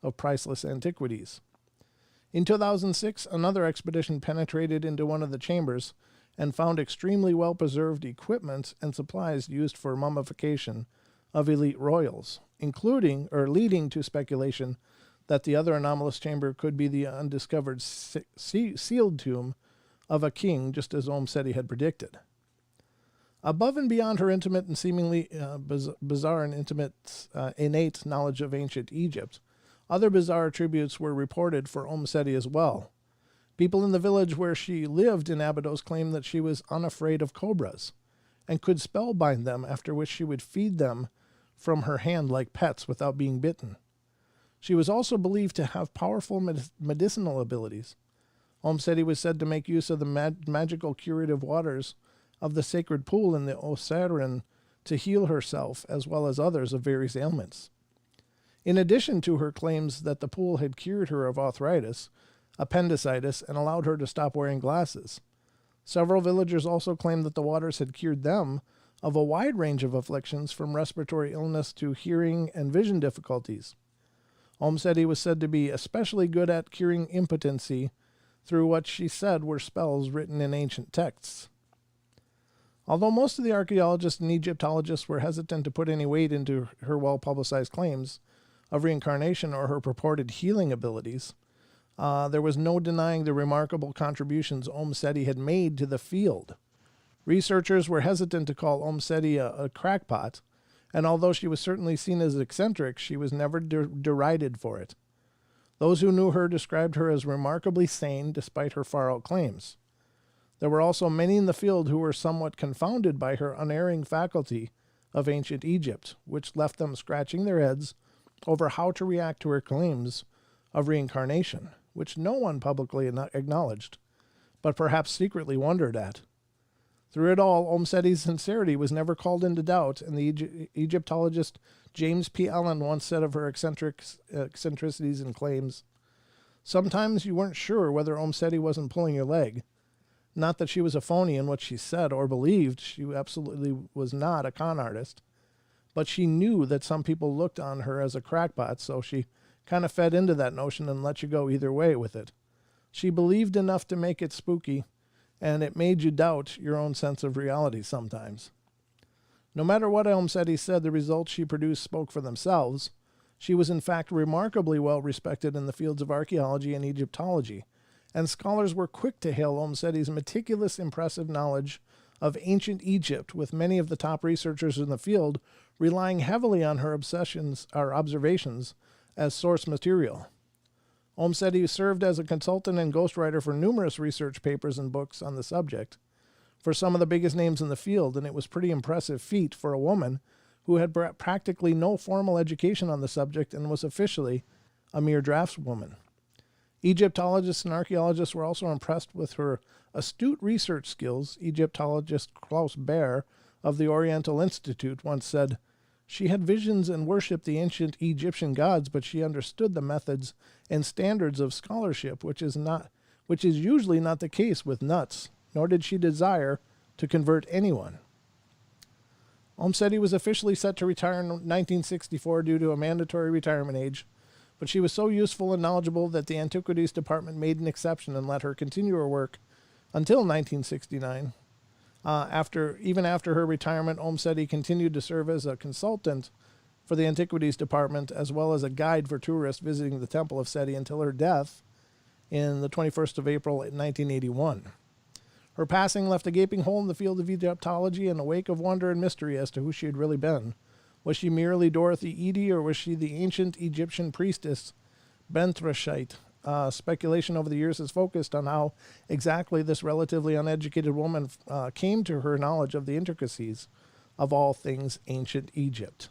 of priceless antiquities. In 2006, another expedition penetrated into one of the chambers and found extremely well-preserved equipment and supplies used for mummification of elite royals, leading to speculation that the other anomalous chamber could be the undiscovered sealed tomb of a king, just as Omm Sety had predicted. Above and beyond her intimate and seemingly bizarre and innate knowledge of ancient Egypt, other bizarre attributes were reported for Omm Sety as well. People in the village where she lived in Abydos claimed that she was unafraid of cobras and could spellbind them, after which she would feed them from her hand like pets without being bitten. She was also believed to have powerful medicinal abilities. Omm Sety was said to make use of the magical curative waters of the sacred pool in the Osaran to heal herself as well as others of various ailments. In addition to her claims that the pool had cured her of arthritis, appendicitis, and allowed her to stop wearing glasses, several villagers also claimed that the waters had cured them of a wide range of afflictions from respiratory illness to hearing and vision difficulties. Omm Sety was said to be especially good at curing impotency through what she said were spells written in ancient texts. Although most of the archaeologists and Egyptologists were hesitant to put any weight into her well-publicized claims of reincarnation or her purported healing abilities, there was no denying the remarkable contributions Omm Sety had made to the field. Researchers were hesitant to call Omm Sety a crackpot, and although she was certainly seen as eccentric, she was never derided for it. Those who knew her described her as remarkably sane despite her far-out claims. There were also many in the field who were somewhat confounded by her unerring faculty of ancient Egypt, which left them scratching their heads over how to react to her claims of reincarnation, which no one publicly acknowledged, but perhaps secretly wondered at. Through it all, Omm Sety's sincerity was never called into doubt, and the Egyptologist James P. Allen once said of her eccentricities and claims, "Sometimes you weren't sure whether Omm Sety wasn't pulling your leg. Not that she was a phony in what she said or believed. She absolutely was not a con artist. But she knew that some people looked on her as a crackpot, so she kind of fed into that notion and let you go either way with it. She believed enough to make it spooky, and it made you doubt your own sense of reality sometimes." No matter what Omm Sety said, the results she produced spoke for themselves. She was in fact remarkably well respected in the fields of archaeology and Egyptology, and scholars were quick to hail Omm Sety's meticulous, impressive knowledge of ancient Egypt, with many of the top researchers in the field relying heavily on her observations as source material. Omm Sety served as a consultant and ghostwriter for numerous research papers and books on the subject for some of the biggest names in the field, and it was a pretty impressive feat for a woman who had practically no formal education on the subject and was officially a mere draftswoman. Egyptologists and archaeologists were also impressed with her astute research skills. Egyptologist Klaus Baer of the Oriental Institute once said, "She had visions and worshipped the ancient Egyptian gods, but she understood the methods and standards of scholarship, which is usually not the case with nuts, nor did she desire to convert anyone." Omm Sety was officially set to retire in 1964 due to a mandatory retirement age, but she was so useful and knowledgeable that the Antiquities Department made an exception and let her continue her work until 1969. Even after her retirement, Omm Sety continued to serve as a consultant for the Antiquities Department, as well as a guide for tourists visiting the Temple of Seti until her death in the 21st of April 1981. Her passing left a gaping hole in the field of Egyptology and a wake of wonder and mystery as to who she had really been. Was she merely Dorothy Eady, or was she the ancient Egyptian priestess Bentrashite? Speculation over the years has focused on how exactly this relatively uneducated woman came to her knowledge of the intricacies of all things ancient Egypt.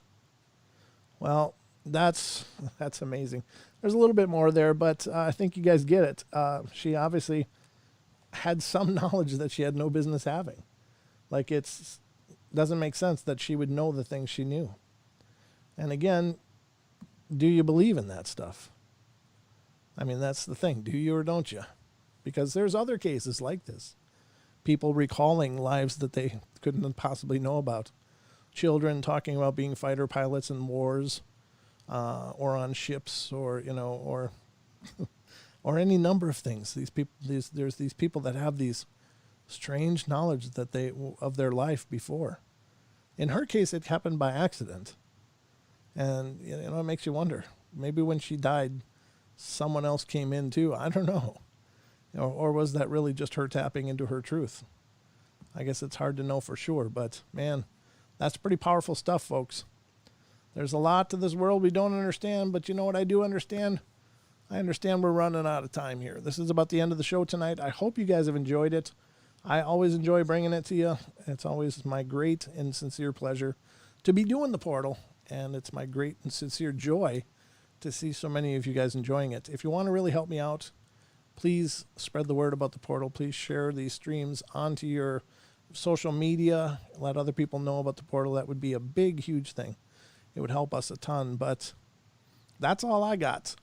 Well, that's amazing. There's a little bit more there, but I think you guys get it. She obviously had some knowledge that she had no business having. Like, it doesn't make sense that she would know the things she knew. And again, do you believe in that stuff? I mean, that's the thing. Do you or don't you? Because there's other cases like this. People recalling lives that they couldn't possibly know about. Children talking about being fighter pilots in wars, or on ships, or or any number of things. There's these people that have these strange knowledge that of their life before. In her case, it happened by accident, and it makes you wonder. Maybe when she died, someone else came in too. I don't know. Or was that really just her tapping into her truth? I guess it's hard to know for sure, but man, that's pretty powerful stuff, folks. There's a lot to this world we don't understand, but you know what I do understand? I understand we're running out of time here. This is about the end of the show tonight. I hope you guys have enjoyed it. I always enjoy bringing it to you. It's always my great and sincere pleasure to be doing the portal, and it's my great and sincere joy to see so many of you guys enjoying it. If you want to really help me out, please spread the word about the portal. Please share these streams onto your social media. Let other people know about the portal. That would be a big, huge thing. It would help us a ton. But that's all I got.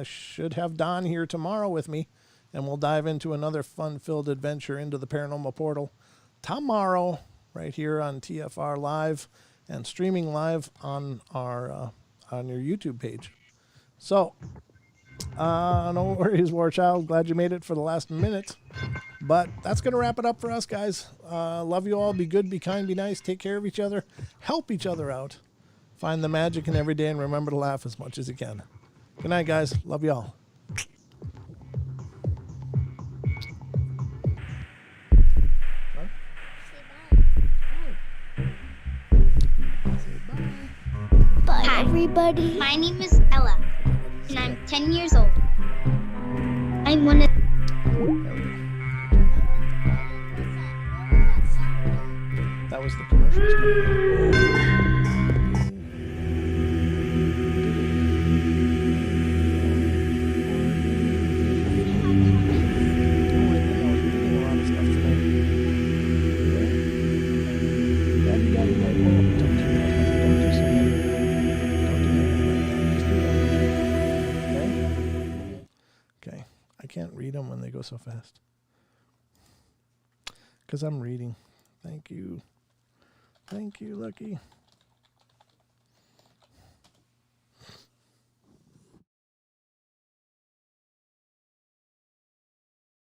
Should have Don here tomorrow with me, and we'll dive into another fun-filled adventure into the Paranormal Portal tomorrow, right here on TFR Live and streaming live on our on your YouTube page. So, no worries, War Child. Glad you made it for the last minute. But that's going to wrap it up for us, guys. Love you all. Be good, be kind, be nice. Take care of each other. Help each other out. Find the magic in every day, and remember to laugh as much as you can. Good night, guys. Love you all. Hi, everybody. My name is Ella, and I'm 10 years old. I'm one of... That was the commercials. I can't read them when they go so fast. Because I'm reading. Thank you. Thank you, Lucky.